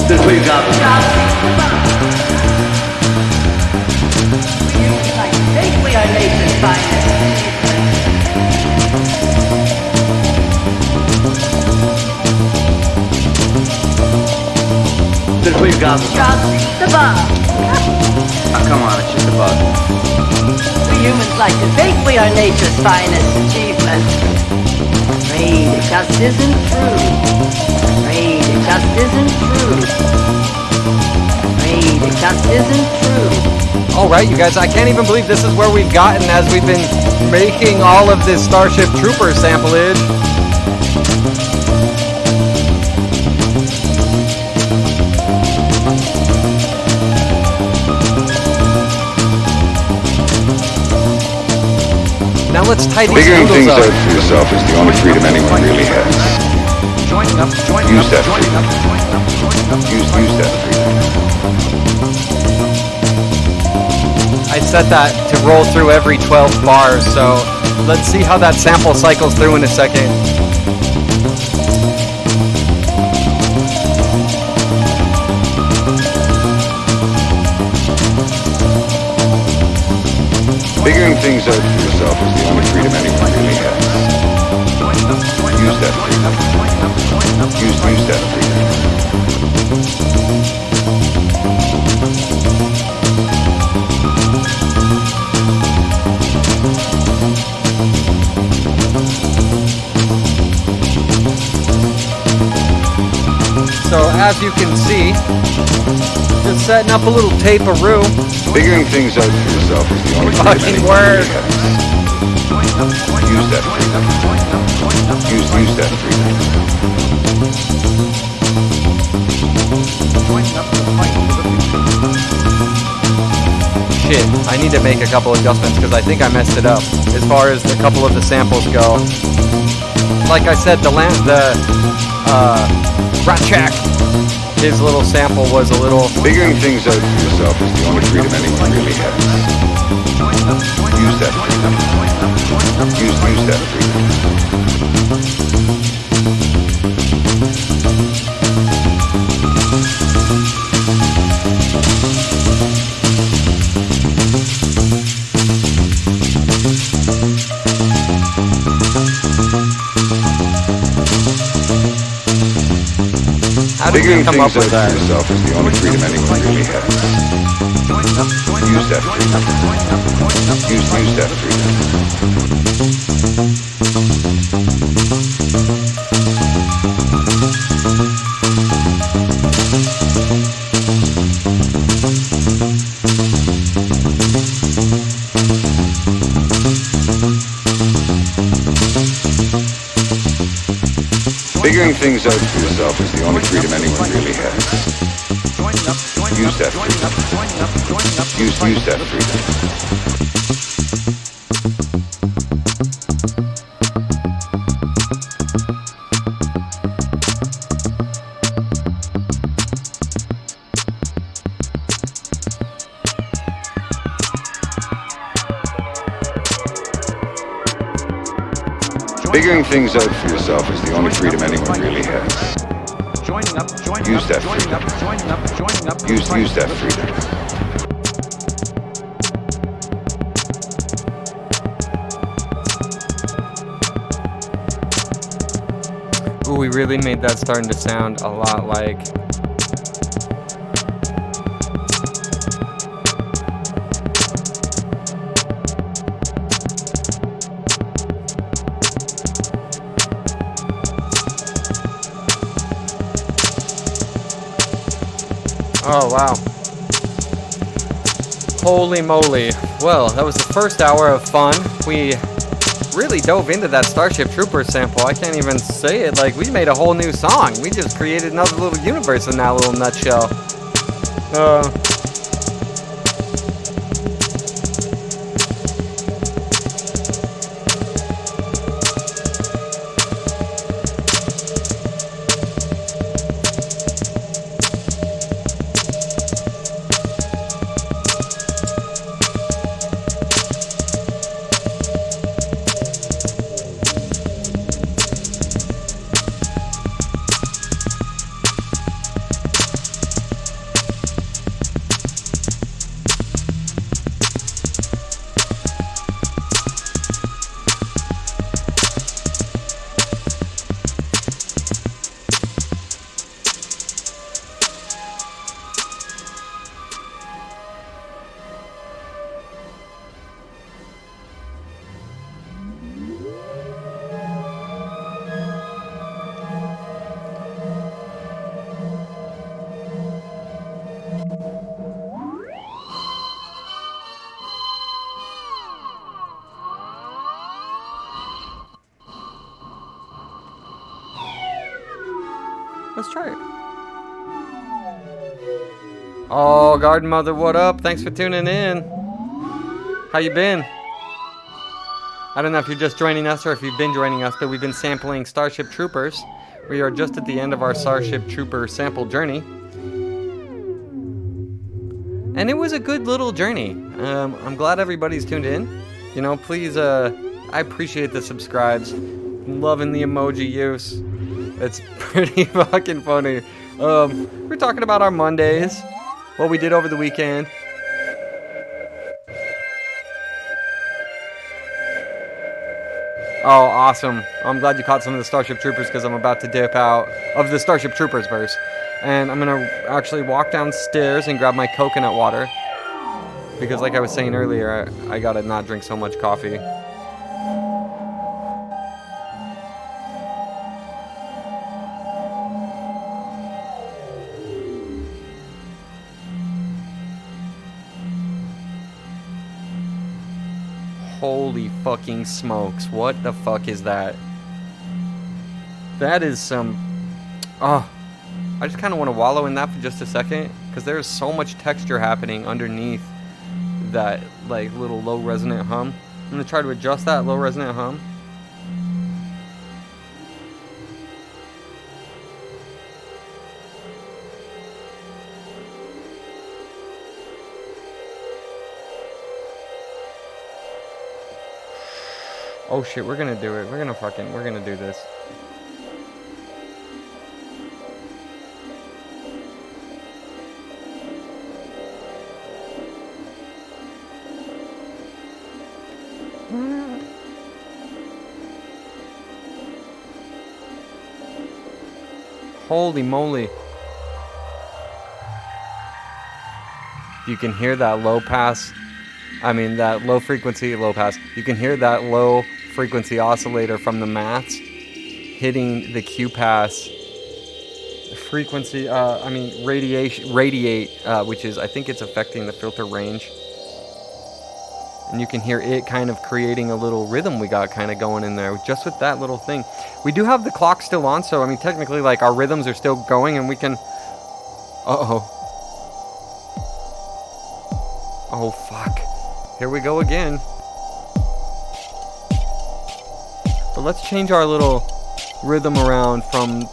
This way, Goblin. We are nature's finest. This way, Goblin. Drop the bomb. Oh, come on, it's just a bug. We humans like to think we are nature's finest achievement. Afraid it just isn't true. Afraid it just isn't true. Afraid it just isn't true. Alright, you guys, I can't even believe this is where we've gotten as we've been making all of this Starship Trooper samplage. Now let's tidy these Figuring things noodles out up. for yourself is the only freedom anyone really has. Use that freedom. Use that freedom. I set that to roll through every 12 bars, so let's see how that sample cycles through in a second. Figuring things out for yourself is the only freedom anyone really has. Use that freedom. Use that freedom. So as you can see, just setting up a little tape-a-roo. Figuring things out for yourself is the only freedom Fucking anyone word. really has. Use that freedom. Use that freedom. Shit, I need to make a couple adjustments because I think I messed it up as far as a couple of the samples go. Like I said, the Ratchak, his little sample was a little... Figuring things out for yourself is the only freedom anyone really has. Use that freedom. Use that freedom. How did you Figuring come things up with out that? for yourself is the only freedom anyone really has. Use that freedom. Use that freedom. Figuring things out for yourself is the only freedom anyone really has. Use that freedom. Use that freedom. Figuring things out for yourself is the only freedom anyone really has. Use that freedom. Use that freedom. Ooh, we really made that starting to sound a lot like... Oh, wow. Holy moly. Well, that was the first hour of fun. We really dove into that Starship Troopers sample. I can't even say it. Like, we made a whole new song. We just created another little universe in that little nutshell. Let's try it. Oh, Garden Mother, what up? Thanks for tuning in. How you been? I don't know if you're just joining us or if you've been joining us, but we've been sampling Starship Troopers. We are just at the end of our Starship Trooper sample journey. And it was a good little journey. I'm glad everybody's tuned in. You know, please, I appreciate the subscribes. I'm loving the emoji use. It's pretty fucking funny. We're talking about our Mondays, what we did over the weekend. Oh, awesome. I'm glad you caught some of the Starship Troopers because I'm about to dip out of the Starship Troopers verse. And I'm going to actually walk downstairs and grab my coconut water. Because like I was saying earlier, I got to not drink so much coffee. Holy fucking smokes. What the fuck is that? That is some... Oh, I just kind of want to wallow in that for just a second. Because there's so much texture happening underneath that like little low resonant hum. I'm going to try to adjust that low resonant hum. Oh shit, we're gonna do it. We're gonna do this. Holy moly. You can hear that low pass. I mean, that low frequency, low pass. You can hear that low frequency oscillator from the mats hitting the Q pass frequency. Radiate, which is, I think it's affecting the filter range. And you can hear it kind of creating a little rhythm we got kind of going in there just with that little thing. We do have the clock still on, so I mean technically like our rhythms are still going and we can... Uh-oh. Oh fuck. Here we go again. But let's change our little rhythm around from...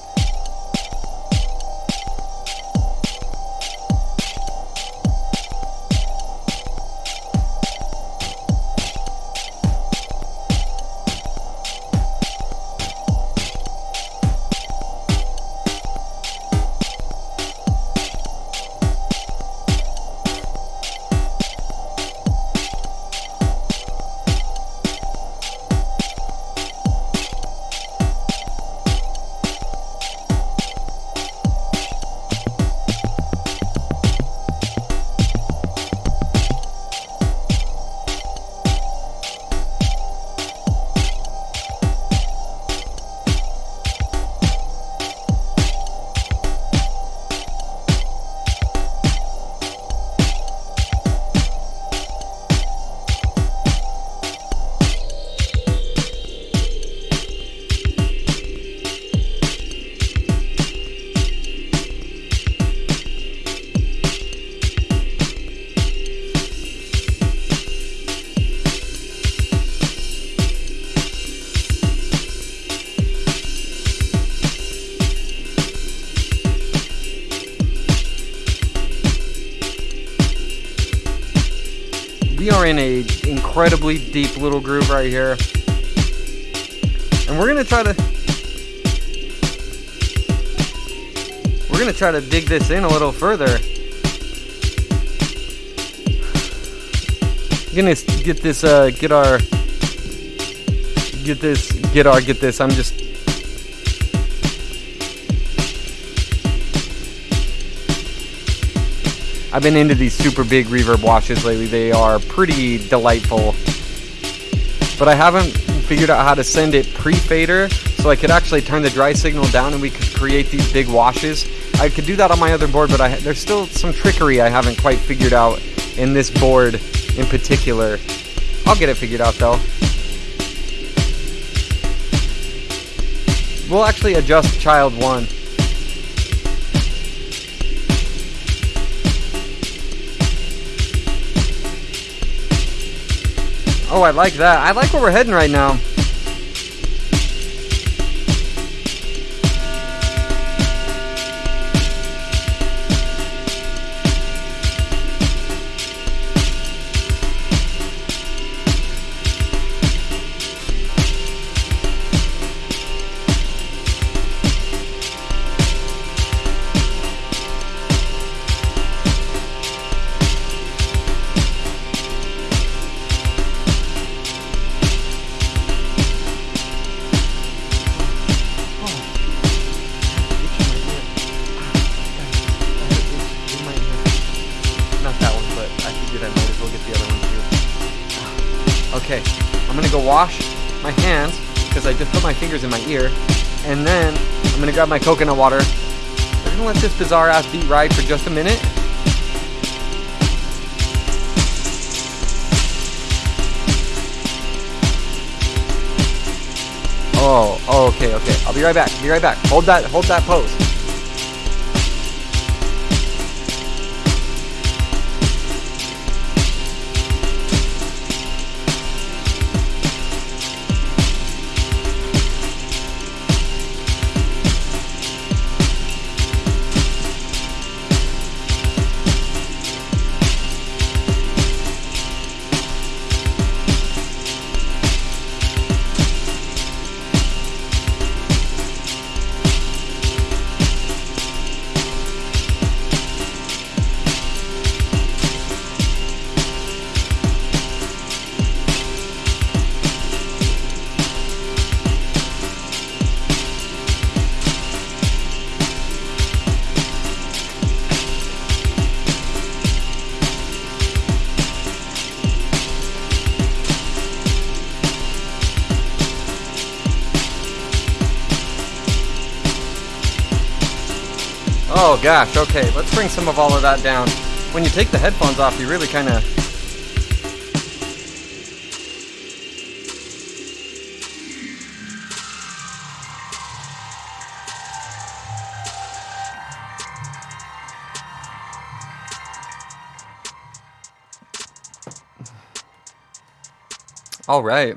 We are in a incredibly deep little groove right here. And we're gonna try to dig this in a little further. We're gonna get this I'm just I've been into these super big reverb washes lately. They are pretty delightful. But I haven't figured out how to send it pre-fader so I could actually turn the dry signal down and we could create these big washes. I could do that on my other board, but there's still some trickery I haven't quite figured out in this board in particular. I'll get it figured out though. We'll actually adjust child 1. Oh, I like that. I like where we're heading right now. Okay, I'm gonna go wash my hands because I just put my fingers in my ear, and then I'm gonna grab my coconut water. We're gonna let this bizarre ass beat ride for just a minute. Oh, okay. I'll be right back. Hold that pose. Oh gosh, okay, let's bring some of all of that down. When you take the headphones off, you really kind of... All right.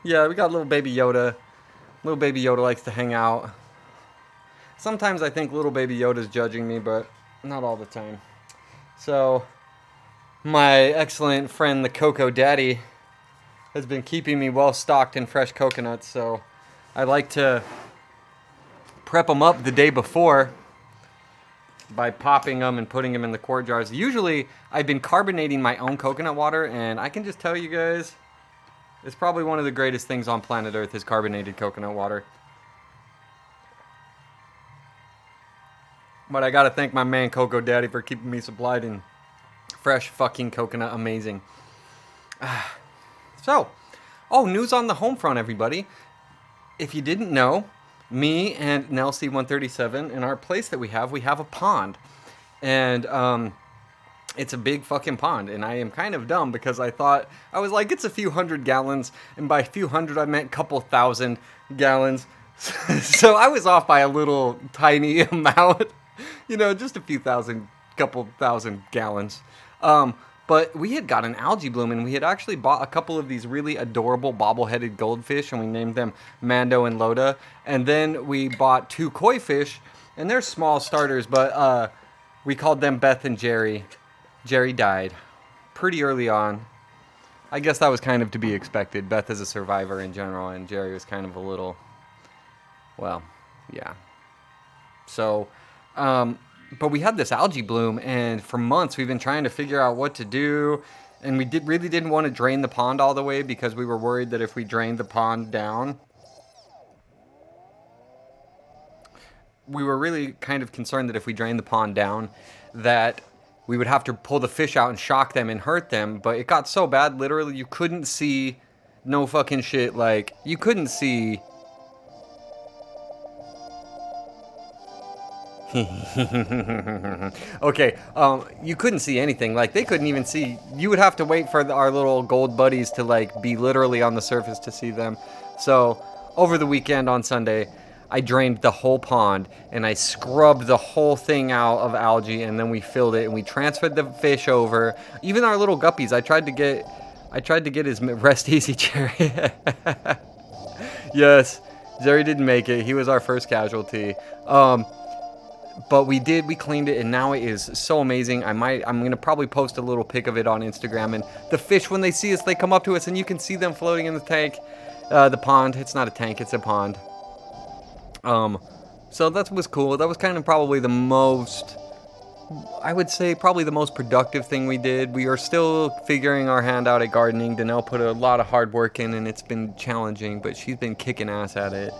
Yeah, we got little baby Yoda. Little baby Yoda likes to hang out. Sometimes I think little baby Yoda's judging me, but not all the time. So, my excellent friend, the Cocoa Daddy, has been keeping me well stocked in fresh coconuts. So, I like to prep them up the day before by popping them and putting them in the quart jars. Usually, I've been carbonating my own coconut water, and I can just tell you guys, it's probably one of the greatest things on planet Earth is carbonated coconut water. But I gotta thank my man Cocoa Daddy for keeping me supplied in fresh fucking coconut amazing. So, news on the home front, everybody. If you didn't know, me and Nelsie 137 in our place that we have a pond. And it's a big fucking pond, and I am kind of dumb because I was like, it's a few hundred gallons, and by a few hundred I meant couple thousand gallons. So I was off by a little tiny amount, just a few thousand, couple thousand gallons. But we had got an algae bloom, and we had actually bought a couple of these really adorable bobble-headed goldfish, and we named them Mando and Loda. And then we bought 2 koi fish, and they're small starters, but we called them Beth and Jerry. Jerry died pretty early on. I guess that was kind of to be expected. Beth is a survivor in general, and Jerry was kind of a little, well, yeah. So, but we had this algae bloom, and for months we've been trying to figure out what to do, and we really didn't want to drain the pond all the way because we were worried that if we drained the pond down, we were really kind of concerned that if we drained the pond down, that we would have to pull the fish out and shock them and hurt them. But it got so bad, literally, you couldn't see, no fucking shit, like, you couldn't see. Okay, you couldn't see anything. Like, they couldn't even see. You would have to wait for our little gold buddies to, like, be literally on the surface to see them. So, over the weekend on Sunday, I drained the whole pond, and I scrubbed the whole thing out of algae, and then we filled it, and we transferred the fish over. Even our little guppies, I tried to get his rest easy, Jerry. Yes, Jerry didn't make it. He was our first casualty. But we cleaned it, and now it is so amazing. I'm going to probably post a little pic of it on Instagram, and the fish, when they see us, they come up to us, and you can see them floating in the tank, the pond. It's not a tank, it's a pond. So that was cool. That was kind of probably the most, I would say, probably the most productive thing we did. We are still figuring our hand out at gardening. Danelle put a lot of hard work in, and it's been challenging, but she's been kicking ass at it.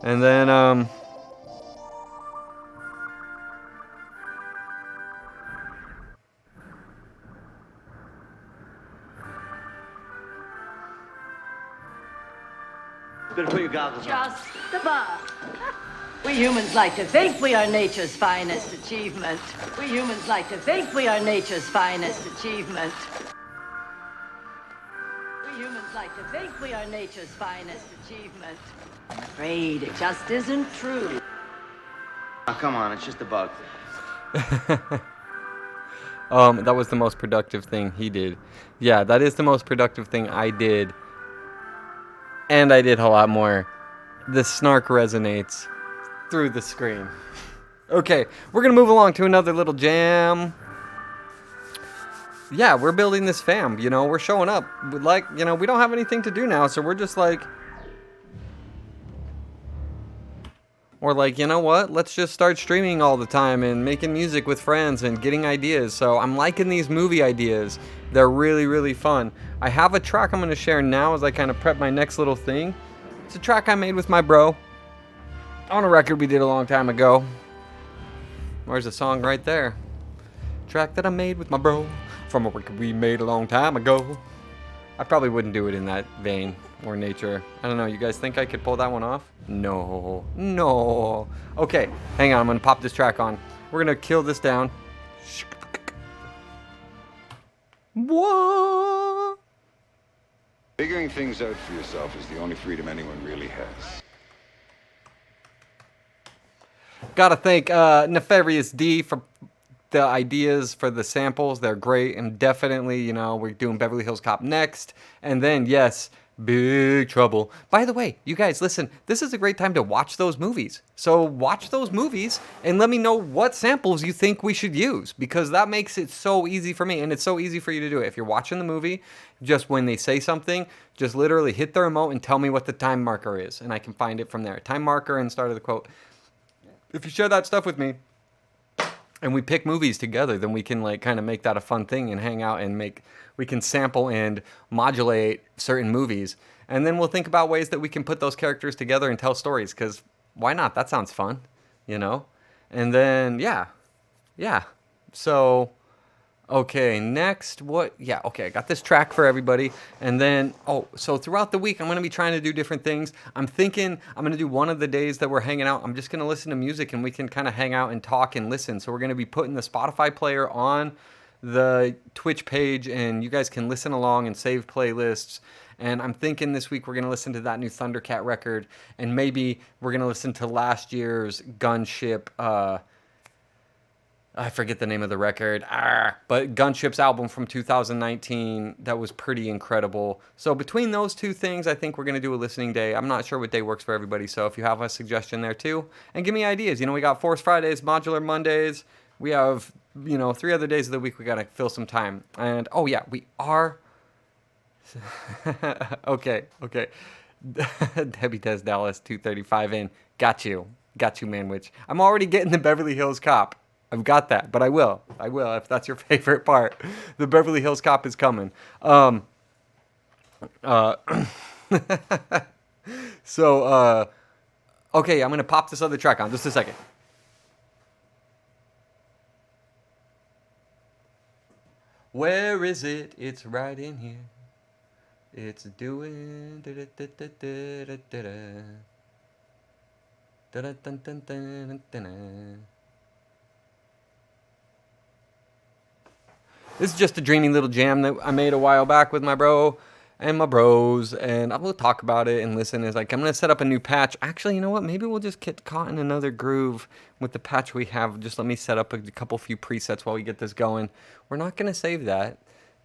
And then, Better put your goggles on. Just above. We humans like to think we are nature's finest achievement. We humans like to think we are nature's finest achievement. We humans like to think we are nature's finest achievement. I'm afraid it just isn't true. Oh, come on, it's just a bug. that was the most productive thing he did. Yeah, that is the most productive thing I did. And I did a lot more. The snark resonates through the screen. Okay, we're going to move along to another little jam. Yeah, we're building this fam, we're showing up. Like, we don't have anything to do now, so we're just like... Or like, you know what? Let's just start streaming all the time and making music with friends and getting ideas. So I'm liking these movie ideas. They're really, really fun. I have a track I'm going to share now as I kind of prep my next little thing. It's a track I made with my bro on a record we did a long time ago. There's a song right there. Track that I made with my bro from a record we made a long time ago. I probably wouldn't do it in that vein or nature. I don't know. You guys think I could pull that one off? No. Okay, hang on. I'm going to pop this track on. We're going to kill this down. What? Figuring things out for yourself is the only freedom anyone really has. Gotta thank Nefarious D for the ideas for the samples. They're great, and definitely, we're doing Beverly Hills Cop next. And then, yes, Big Trouble. By the way, you guys, listen, this is a great time to watch those movies. So watch those movies and let me know what samples you think we should use, because that makes it so easy for me, and it's so easy for you to do it. If you're watching the movie, just when they say something, just literally hit the remote and tell me what the time marker is, and I can find it from there. Time marker and start of the quote. If you share that stuff with me, and we pick movies together, then we can kind of make that a fun thing and hang out and we can sample and modulate certain movies. And then we'll think about ways that we can put those characters together and tell stories, because why not? That sounds fun, And then, yeah. So, okay, next, I got this track for everybody. And then, so throughout the week, I'm going to be trying to do different things. I'm thinking I'm going to do one of the days that we're hanging out, I'm just going to listen to music and we can kind of hang out and talk and listen. So we're going to be putting the Spotify player on the Twitch page, and you guys can listen along and save playlists. And I'm thinking this week we're going to listen to that new Thundercat record, and maybe we're going to listen to last year's Gunship, I forget the name of the record, but Gunship's album from 2019, that was pretty incredible. So between those two things, I think we're going to do a listening day. I'm not sure what day works for everybody, so if you have a suggestion there too, and give me ideas. We got Force Fridays, Modular Mondays, we have, 3 other days of the week we got to fill some time. And, we are... okay. Debbie Des Dallas, 235 in. Got you, Manwich. I'm already getting the Beverly Hills Cop. I've got that, but I will if that's your favorite part. The Beverly Hills Cop is coming. So, okay, I'm going to pop this other track on just a second. Where is it? It's right in here. It's doing This is just a dreamy little jam that I made a while back with my bro and my bros, and I will talk about it and listen. I'm going to set up a new patch. Actually, you know what? Maybe we'll just get caught in another groove with the patch we have. Just let me set up a few presets while we get this going. We're not going to save that.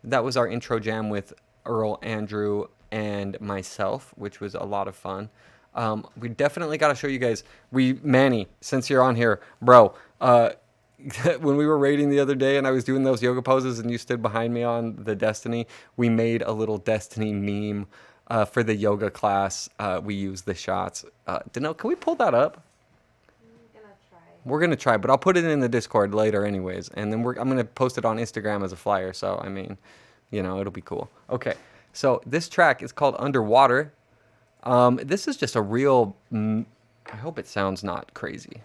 That was our intro jam with Earl, Andrew, and myself, which was a lot of fun. We definitely got to show you guys. Manny, since you're on here, bro, when we were raiding the other day and I was doing those yoga poses and you stood behind me on the Destiny, we made a little Destiny meme for the yoga class. We used the shots. Danelle, can we pull that up? We're going to try, but I'll put it in the Discord later anyways. And then I'm going to post it on Instagram as a flyer. So, it'll be cool. Okay, so this track is called Underwater. This is just a real... I hope it sounds not crazy.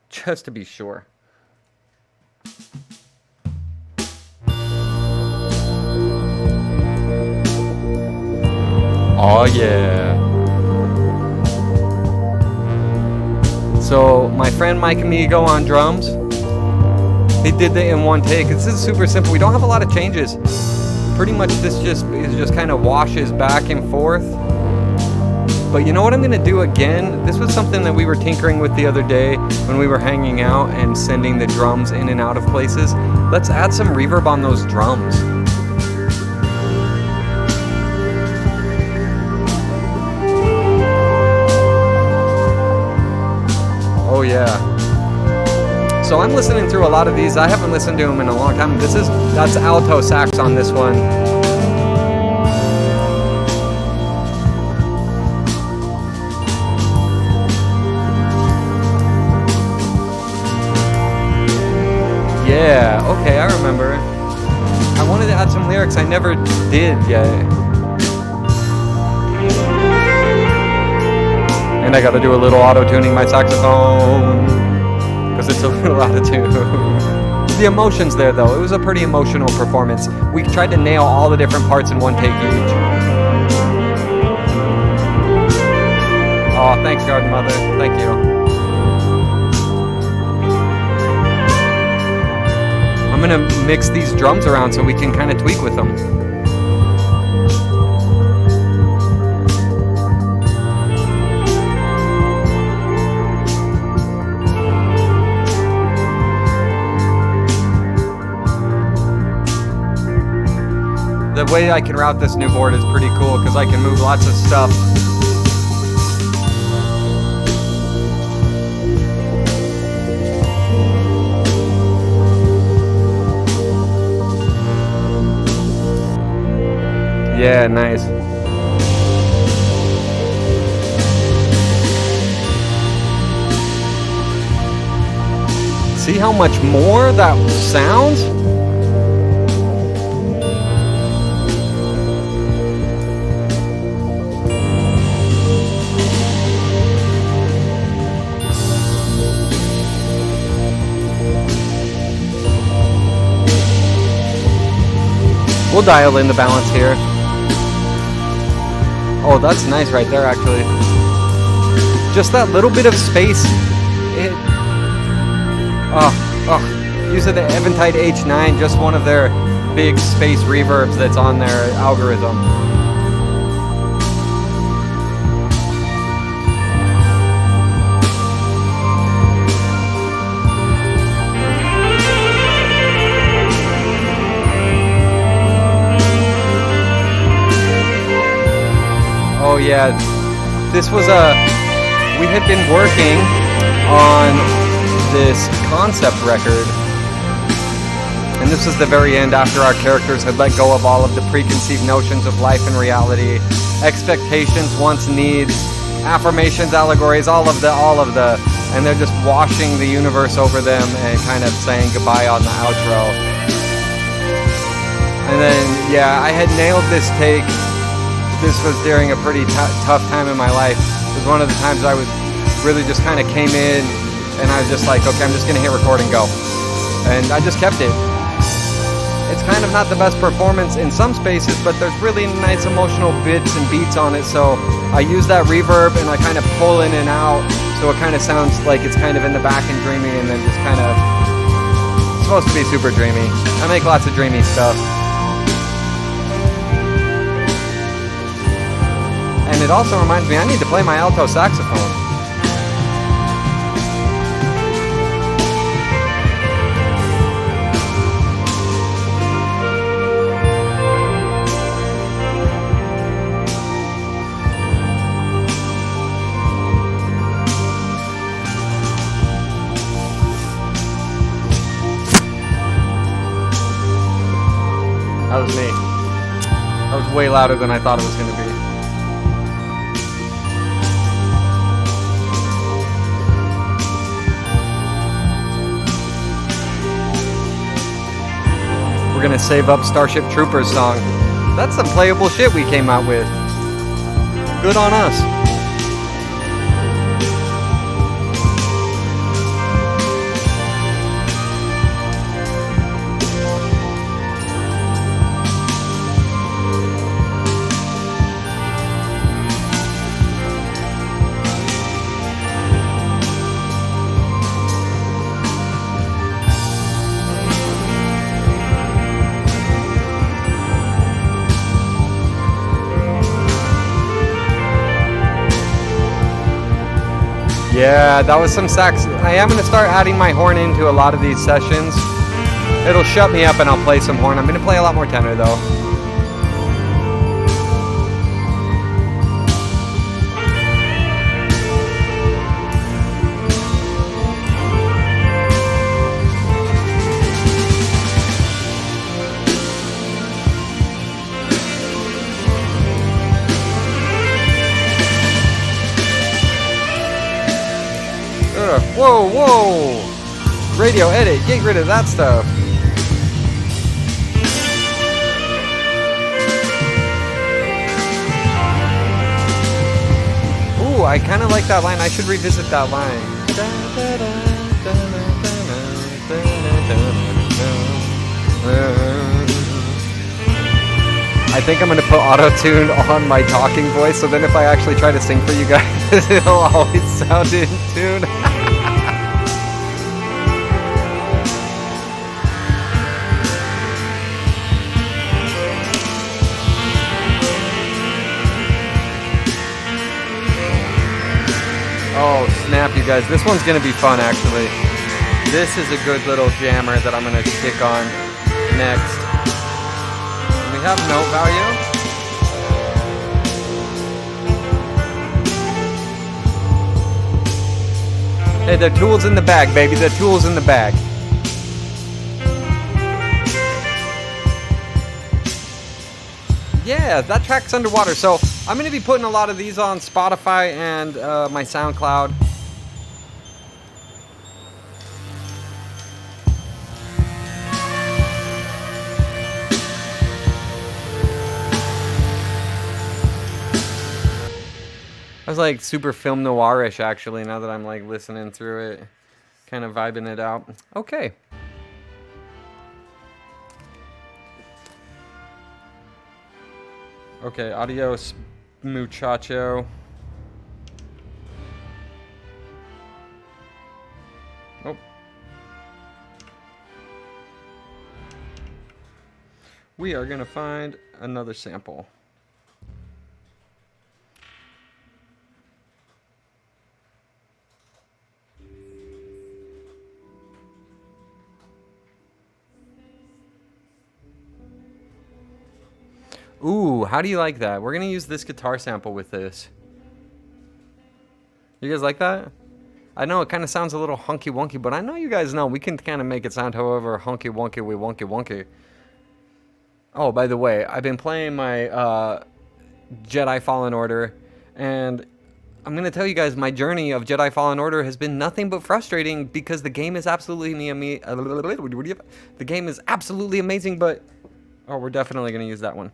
Just to be sure. Oh yeah. So my friend Mike Amigo on drums, he did that in one take. This is super simple. We don't have a lot of changes. Pretty much this just kind of washes back and forth. But you know what I'm going to do again? This was something that we were tinkering with the other day when we were hanging out and sending the drums in and out of places. Let's add some reverb on those drums. Oh yeah. So I'm listening through a lot of these. I haven't listened to them in a long time. That's alto sax on this one. Yeah, okay, I remember. I wanted to add some lyrics I never did yet. And I gotta do a little auto-tuning my saxophone, because it's a little out-of-tune. The emotion's there though. It was a pretty emotional performance. We tried to nail all the different parts in one take each. Oh, thanks, Garden Mother. Thank you. I'm going to mix these drums around so we can kind of tweak with them. the way I can route this new board is pretty cool because I can move lots of stuff. Yeah, nice. See how much more that sounds? We'll dial in the balance here. Oh, that's nice right there, actually. Just that little bit of space. Using the Eventide H9, just one of their big space reverbs that's on their algorithm. Oh yeah, this was we had been working on this concept record, and this was the very end after our characters had let go of all of the preconceived notions of life and reality, expectations, wants, needs, affirmations, allegories, all of the, and they're just washing the universe over them and kind of saying goodbye on the outro. And then, yeah, I had nailed this take. This was during a pretty tough time in my life. It was one of the times I was really just kind of came in and I was just like, okay, I'm just going to hit record and go. And I just kept it. It's kind of not the best performance in some spaces, but there's really nice emotional bits and beats on it. So I use that reverb and I kind of pull in and out. So it kind of sounds like it's kind of in the back and dreamy, and then just kind of, it's supposed to be super dreamy. I make lots of dreamy stuff. And it also reminds me I need to play my alto saxophone. That was me. That was way louder than I thought it was going to be. We're gonna save up Starship Troopers song. That's some playable shit we came out with. Good on us. Yeah, that was some sax. I am going to start adding my horn into a lot of these sessions. It'll shut me up and I'll play some horn. I'm going to play a lot more tenor though. Whoa, whoa! Radio edit, get rid of that stuff. Ooh, I kind of like that line. I should revisit that line. I think I'm going to put auto-tune on my talking voice, so then if I actually try to sing for you guys, it'll always sound in tune. Oh, snap, you guys. This one's going to be fun, actually. This is a good little jammer that I'm going to stick on next. I'm we have note value. Hey, the tool's in the bag, baby. The tool's in the bag. Yeah, that track's underwater. So I'm going to be putting a lot of these on Spotify and my SoundCloud. I was like super film noirish actually now that I'm like listening through it, kind of vibing it out. Okay. Okay, adios, muchacho. Oh. We are gonna find another sample. Ooh, how do you like that? We're gonna use this guitar sample with this. You guys like that? I know it kind of sounds a little hunky wonky, but I know you guys know we can kind of make it sound however hunky wonky we wonky wonky. Oh, by the way, I've been playing my Jedi Fallen Order, and I'm gonna tell you guys my journey of Jedi Fallen Order has been nothing but frustrating because the game is absolutely the game is absolutely amazing, but oh, we're definitely gonna use that one.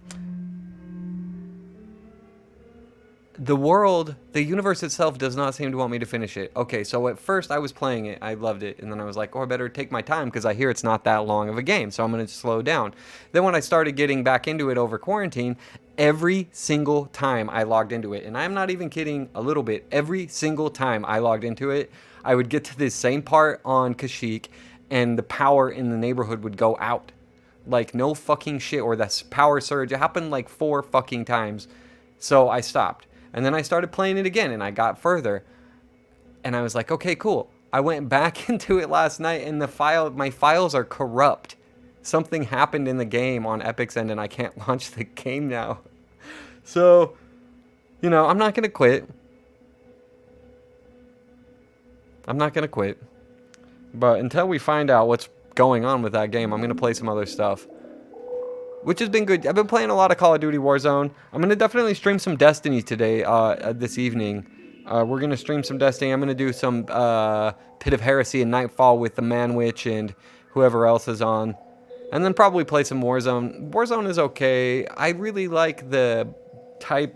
The world, the universe itself does not seem to want me to finish it. Okay, so at first I was playing it, I loved it, and then I was like, oh, I better take my time because I hear it's not that long of a game, so I'm going to slow down. Then when I started getting back into it over quarantine, every single time I logged into it, and I'm not even kidding a little bit, every single time I logged into it, I would get to this same part on Kashyyyk, and the power in the neighborhood would go out. Like, no fucking shit, or that power surge. It happened like 4 fucking times, so I stopped. And then I started playing it again, and I got further. And I was like, okay, cool. I went back into it last night, and my files are corrupt. Something happened in the game on Epic's end, and I can't launch the game now. So, you know, I'm not going to quit. I'm not going to quit. But until we find out what's going on with that game, I'm going to play some other stuff. Which has been good. I've been playing a lot of Call of Duty Warzone. I'm going to definitely stream some Destiny today, this evening. We're going to stream some Destiny. I'm going to do some Pit of Heresy and Nightfall with the Man Witch and whoever else is on. And then probably play some Warzone. Warzone is okay. I really like the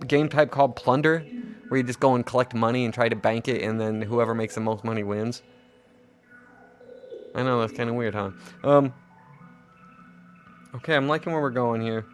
game type called Plunder, where you just go and collect money and try to bank it, and then whoever makes the most money wins. I know, that's kind of weird, huh? Okay, I'm liking where we're going here.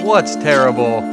What's terrible?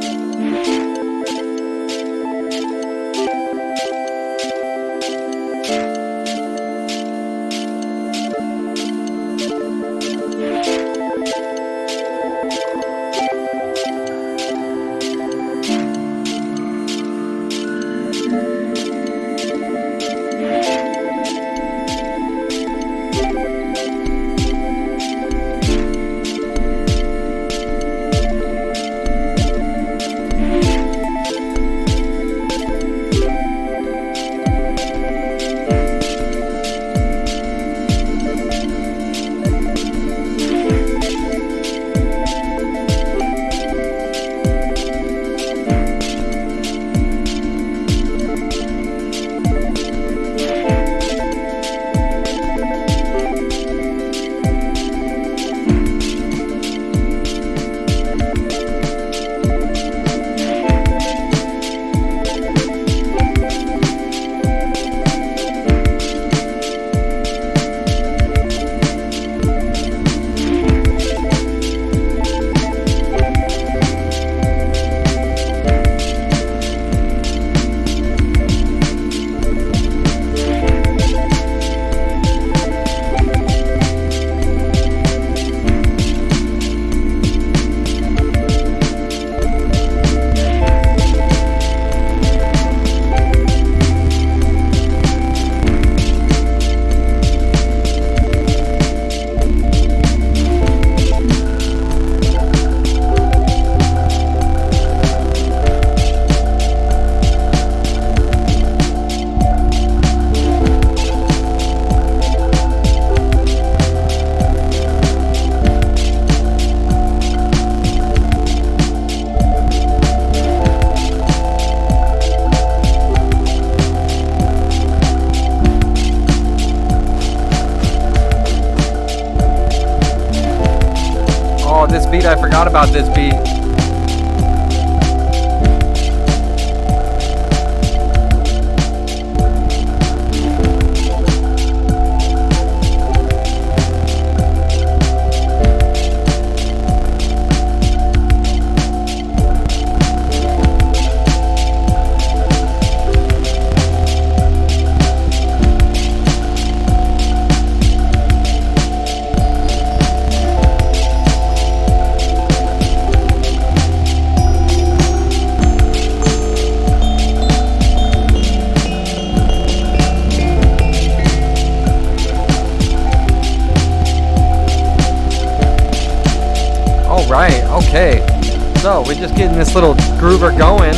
beat. I forgot about this beat. Right, okay. So we're just getting this little groover going.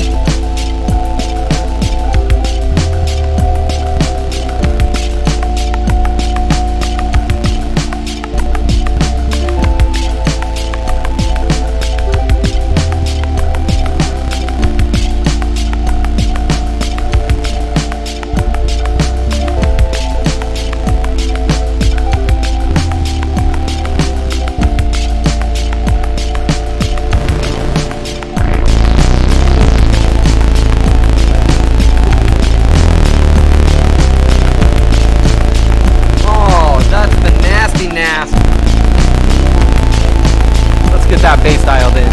That bass dialed in.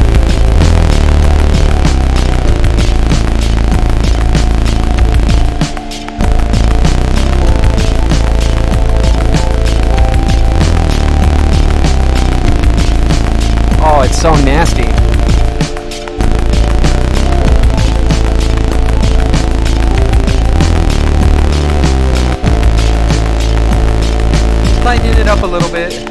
Oh, it's so nasty. Tightening it up a little bit.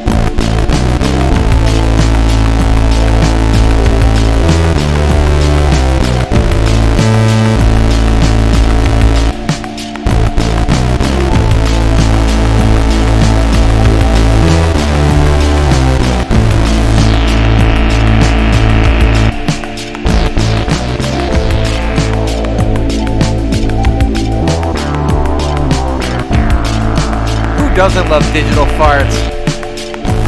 Doesn't love digital farts.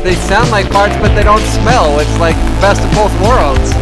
They sound like farts, but they don't smell. It's like best of both worlds.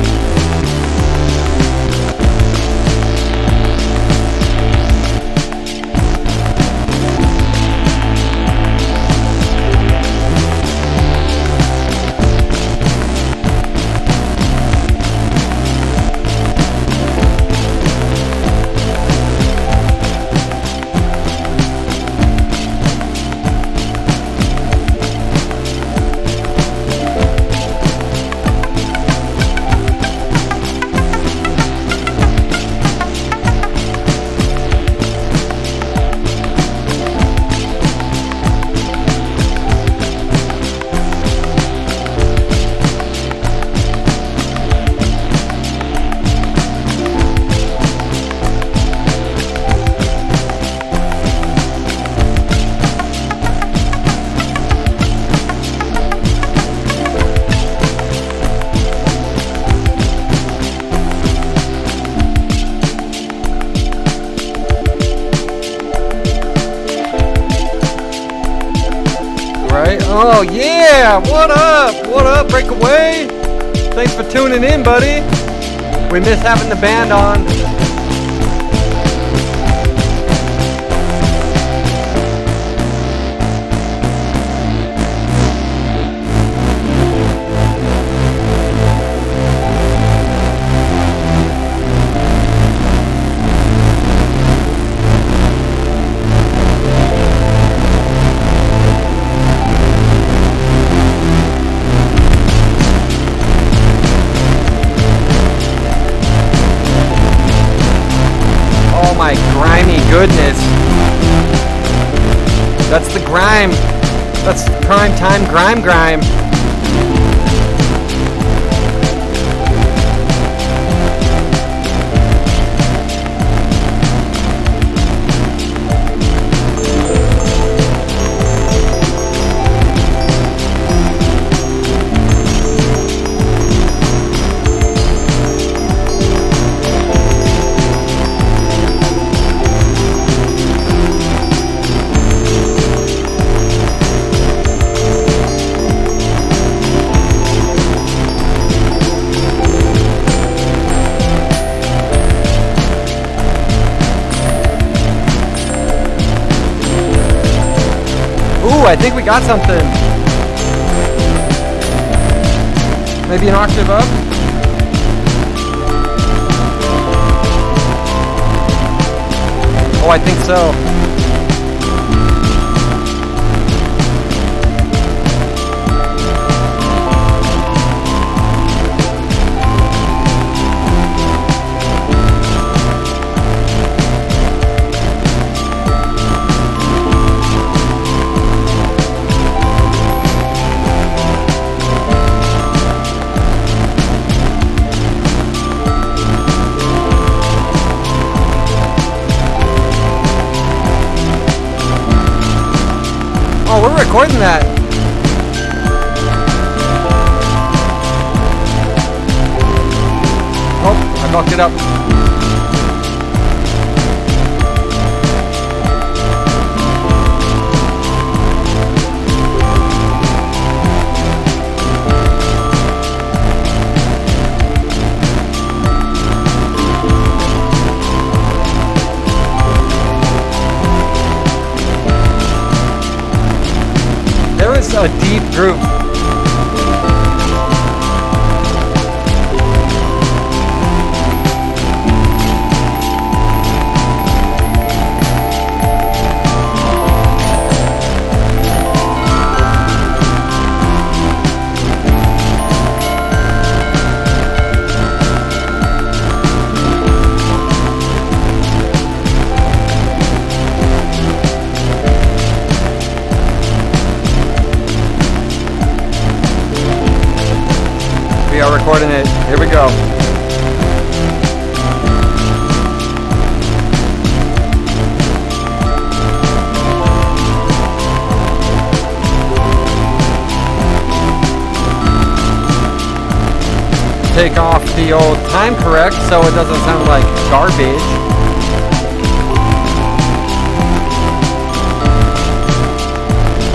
Oh yeah, what up? What up, Breakaway? Thanks for tuning in, buddy. We miss having the band on. My grimy goodness. That's the grime. That's prime time grime. Ooh, I think we got something. Maybe an octave up? Oh, I think so. Oh, we're recording that. Oh, I fucked it up. There is a deep groove. We are recording it. Here we go. Take off the old time correct so it doesn't sound like garbage.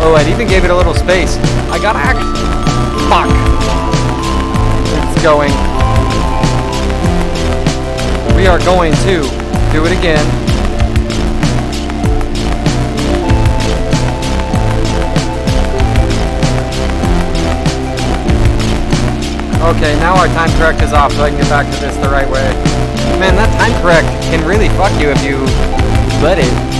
Oh, I even gave it a little space. I gotta act. Fuck. It's going. We are going to do it again. Okay, now our time correct is off so I can get back to this the right way. Man, that time correct can really fuck you if you let it.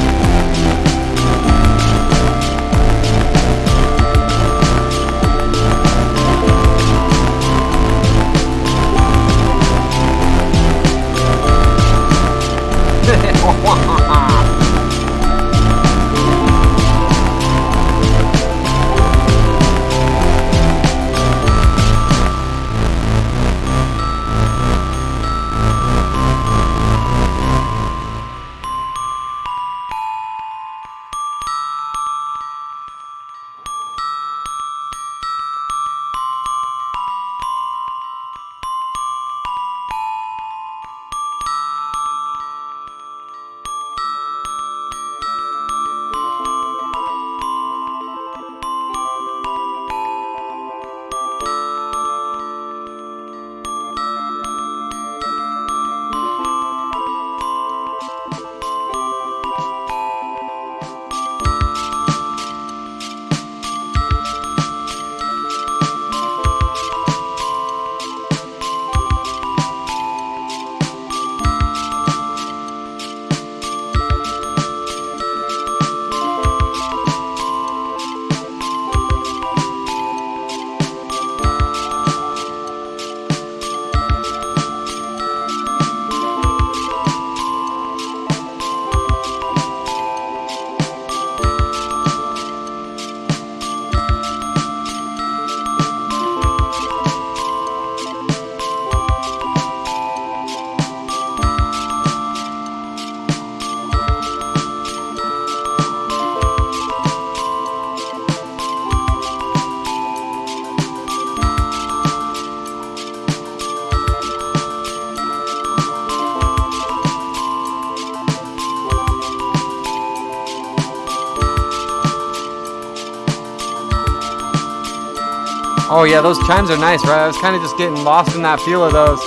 Oh yeah, those chimes are nice, right? I was kind of just getting lost in that feel of those.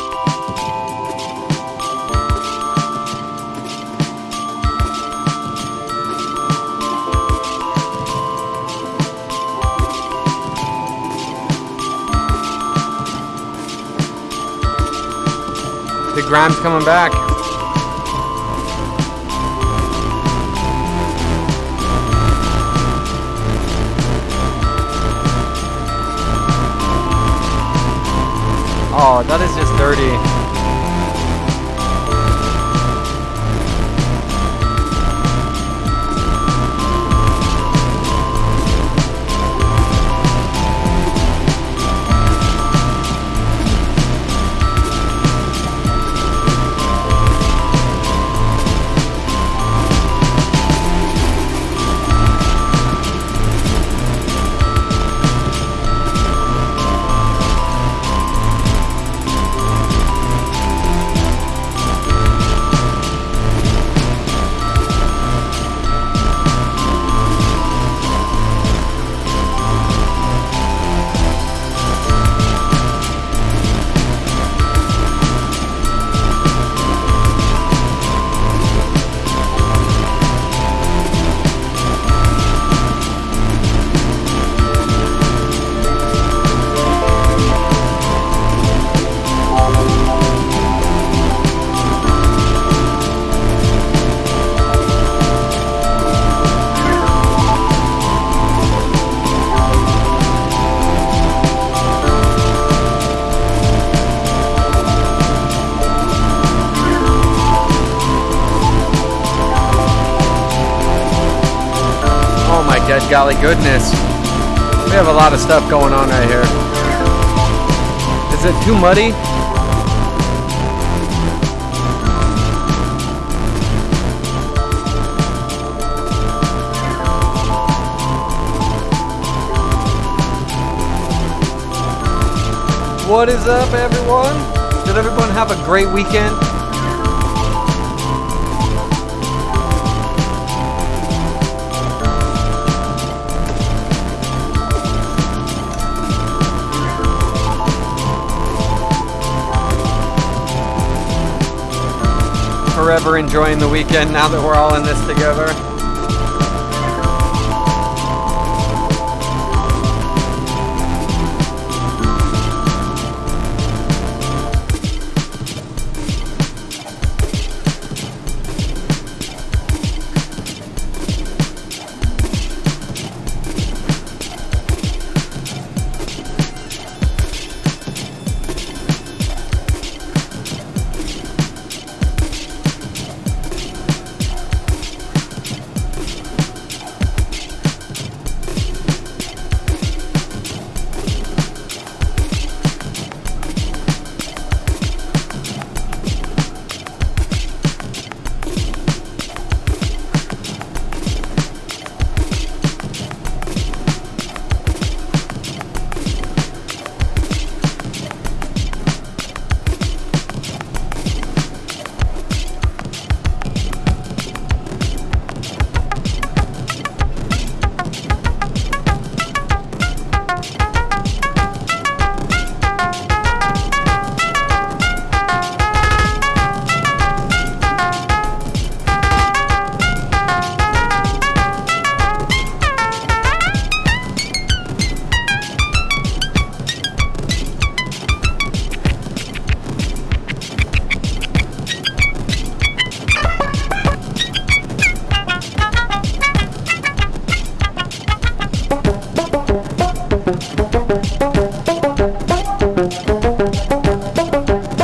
Grimes coming back. Oh, that is just dirty. Dead golly goodness. We have a lot of stuff going on right here. Is it too muddy? What is up, everyone? Did everyone have a great weekend? Forever enjoying the weekend now that we're all in this together.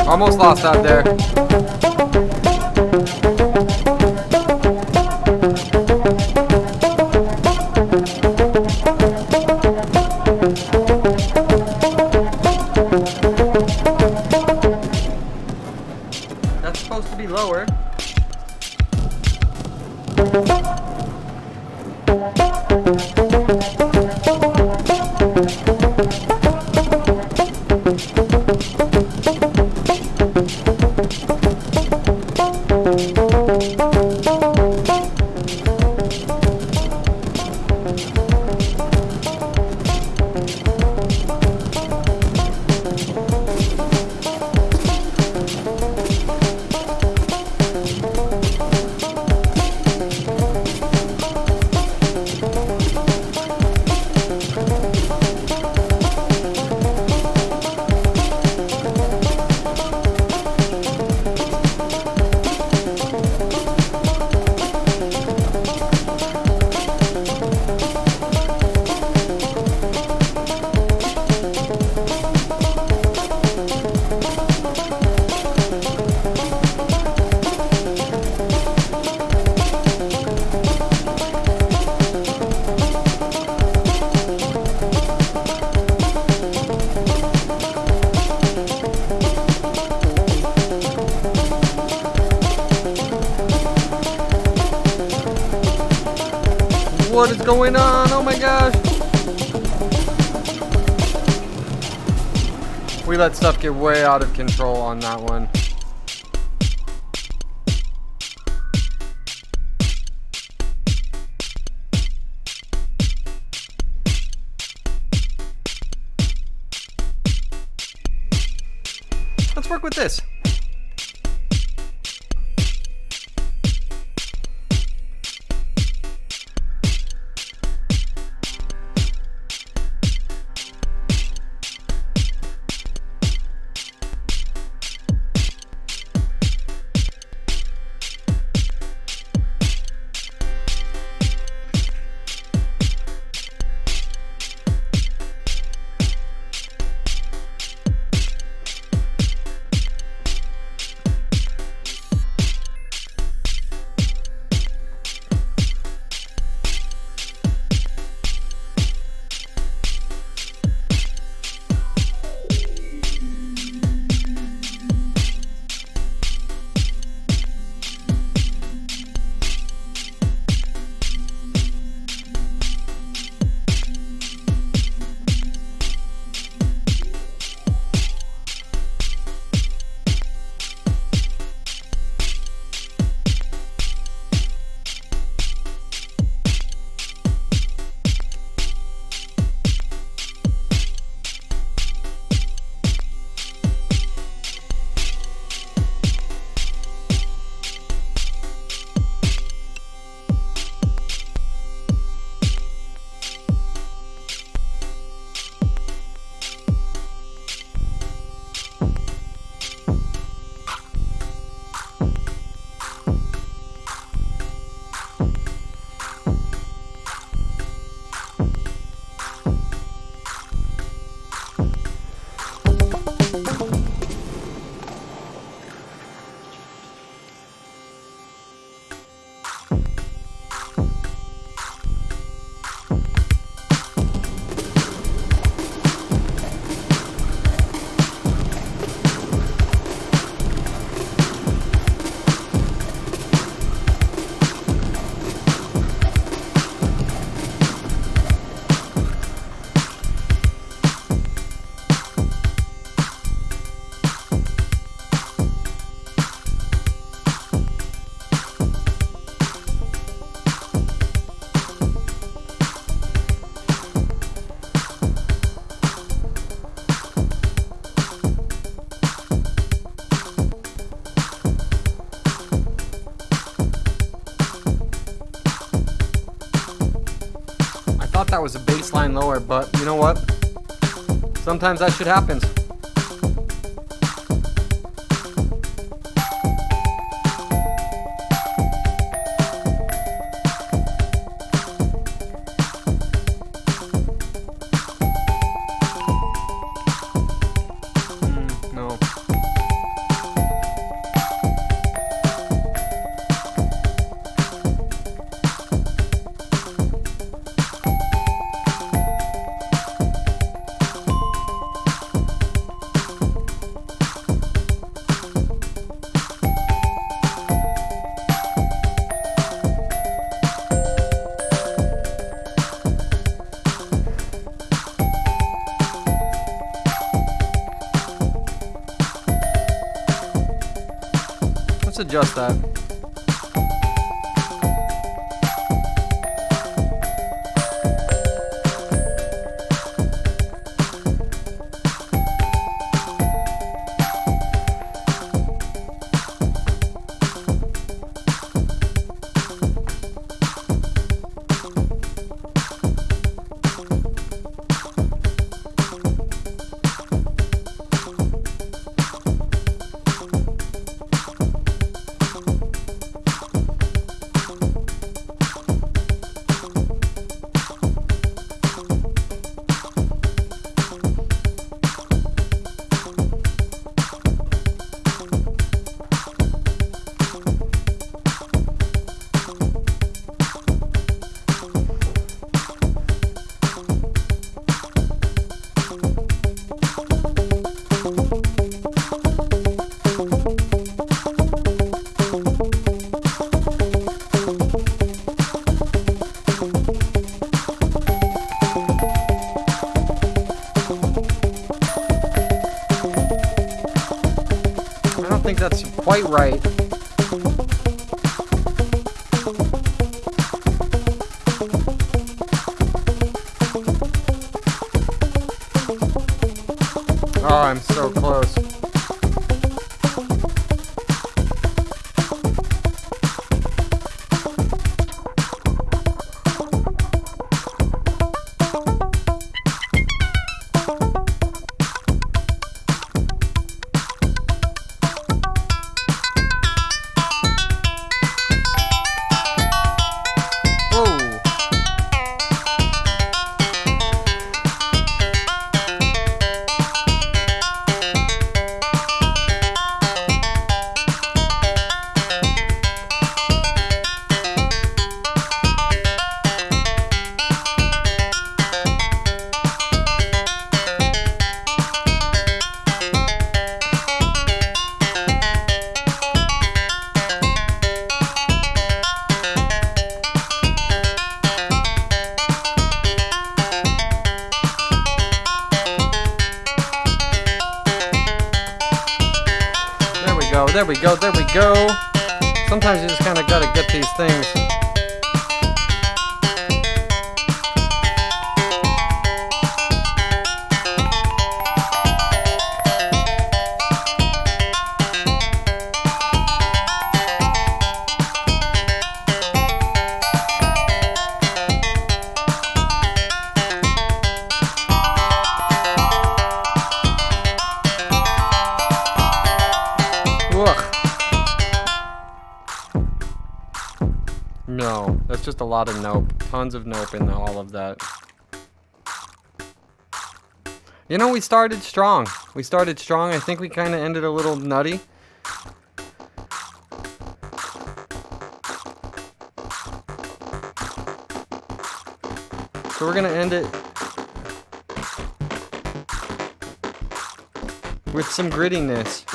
Almost lost out there. That's supposed to be lower. what is going on? Oh my gosh. We let stuff get way out of control on that one. Let's work with this. That was a baseline lower, but you know what? Sometimes that shit happens. No. Let's adjust that. think that's quite right. Oh, I'm so close. There we go, there we go. Sometimes you just kind of gotta get these things. No, that's just a lot of nope. Tons of nope in all of that. You know, we started strong. We started strong. I think we kind of ended a little nutty. So we're going to end it with some grittiness.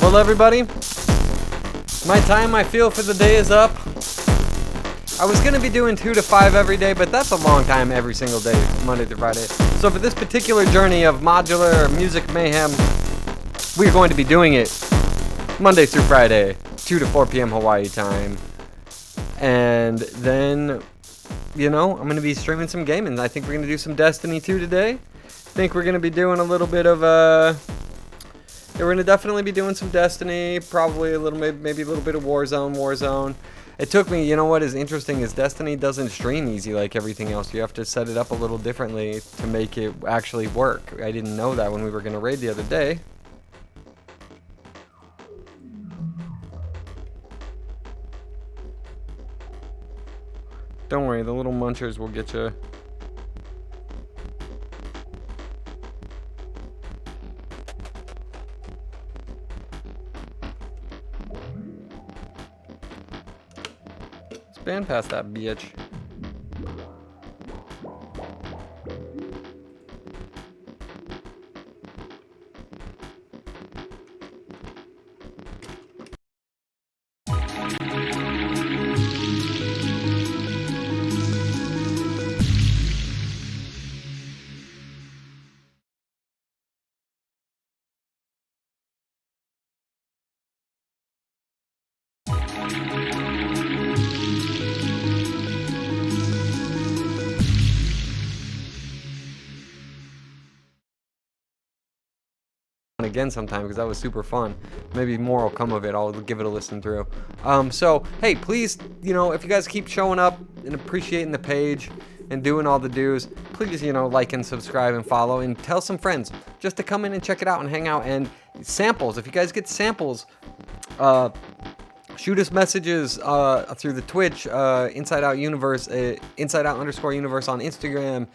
Well, everybody, my time I feel for the day is up. I was going to be doing 2 to 5 every day, but that's a long time every single day, Monday through Friday. So for this particular journey of Modular Music Mayhem, we're going to be doing it Monday through Friday, 2 to 4 p.m. Hawaii time. And then, you know, I'm going to be streaming some gaming. I think we're going to do some Destiny 2 today. I think we're going to be doing a little bit of yeah, we're gonna definitely be doing some Destiny, probably a little, maybe a little bit of Warzone. It took me, you know what is interesting is Destiny doesn't stream easy like everything else. You have to set it up a little differently to make it actually work. I didn't know that when we were gonna raid the other day. Don't worry, the little munchers will get you. Span past that bitch. Again sometime because that was super fun. Maybe more will come of it. I'll give it a listen through. So hey, please, you know, if you guys keep showing up and appreciating the page and doing all the do's, please, you know, like and subscribe and follow and tell some friends just to come in and check it out and hang out. And samples, if you guys get samples, Shoot us messages through the Twitch, Inside Out Universe, Inside Out_Universe on Instagram,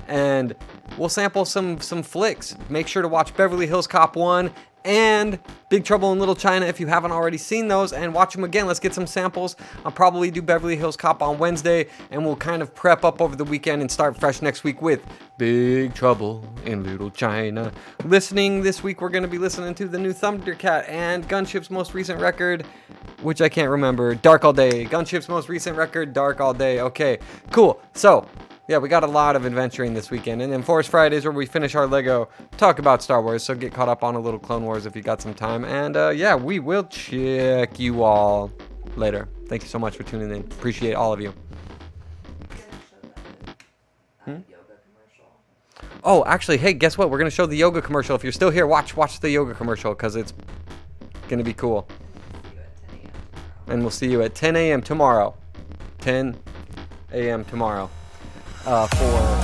and we'll sample some flicks. Make sure to watch Beverly Hills Cop 1 and Big Trouble in Little China if you haven't already seen those, and watch them again. Let's get some samples. I'll probably do Beverly Hills Cop on Wednesday, and we'll kind of prep up over the weekend and start fresh next week with Big Trouble in Little China. Listening this week, we're going to be listening to the new Thundercat and Gunship's most recent record, which I can't remember, Dark All Day. Gunship's most recent record, Dark All Day. Okay, cool. So, yeah, we got a lot of adventuring this weekend. And then Forest Fridays, where we finish our Lego, talk about Star Wars. So get caught up on a little Clone Wars if you got some time. And yeah, we will check you all later. Thank you so much for tuning in. Appreciate all of you. Oh, actually, hey, guess what? We're going to show the yoga commercial. If you're still here, watch the yoga commercial, because it's going to be cool. And we'll see you at 10 a.m. tomorrow. 10 a.m. tomorrow. For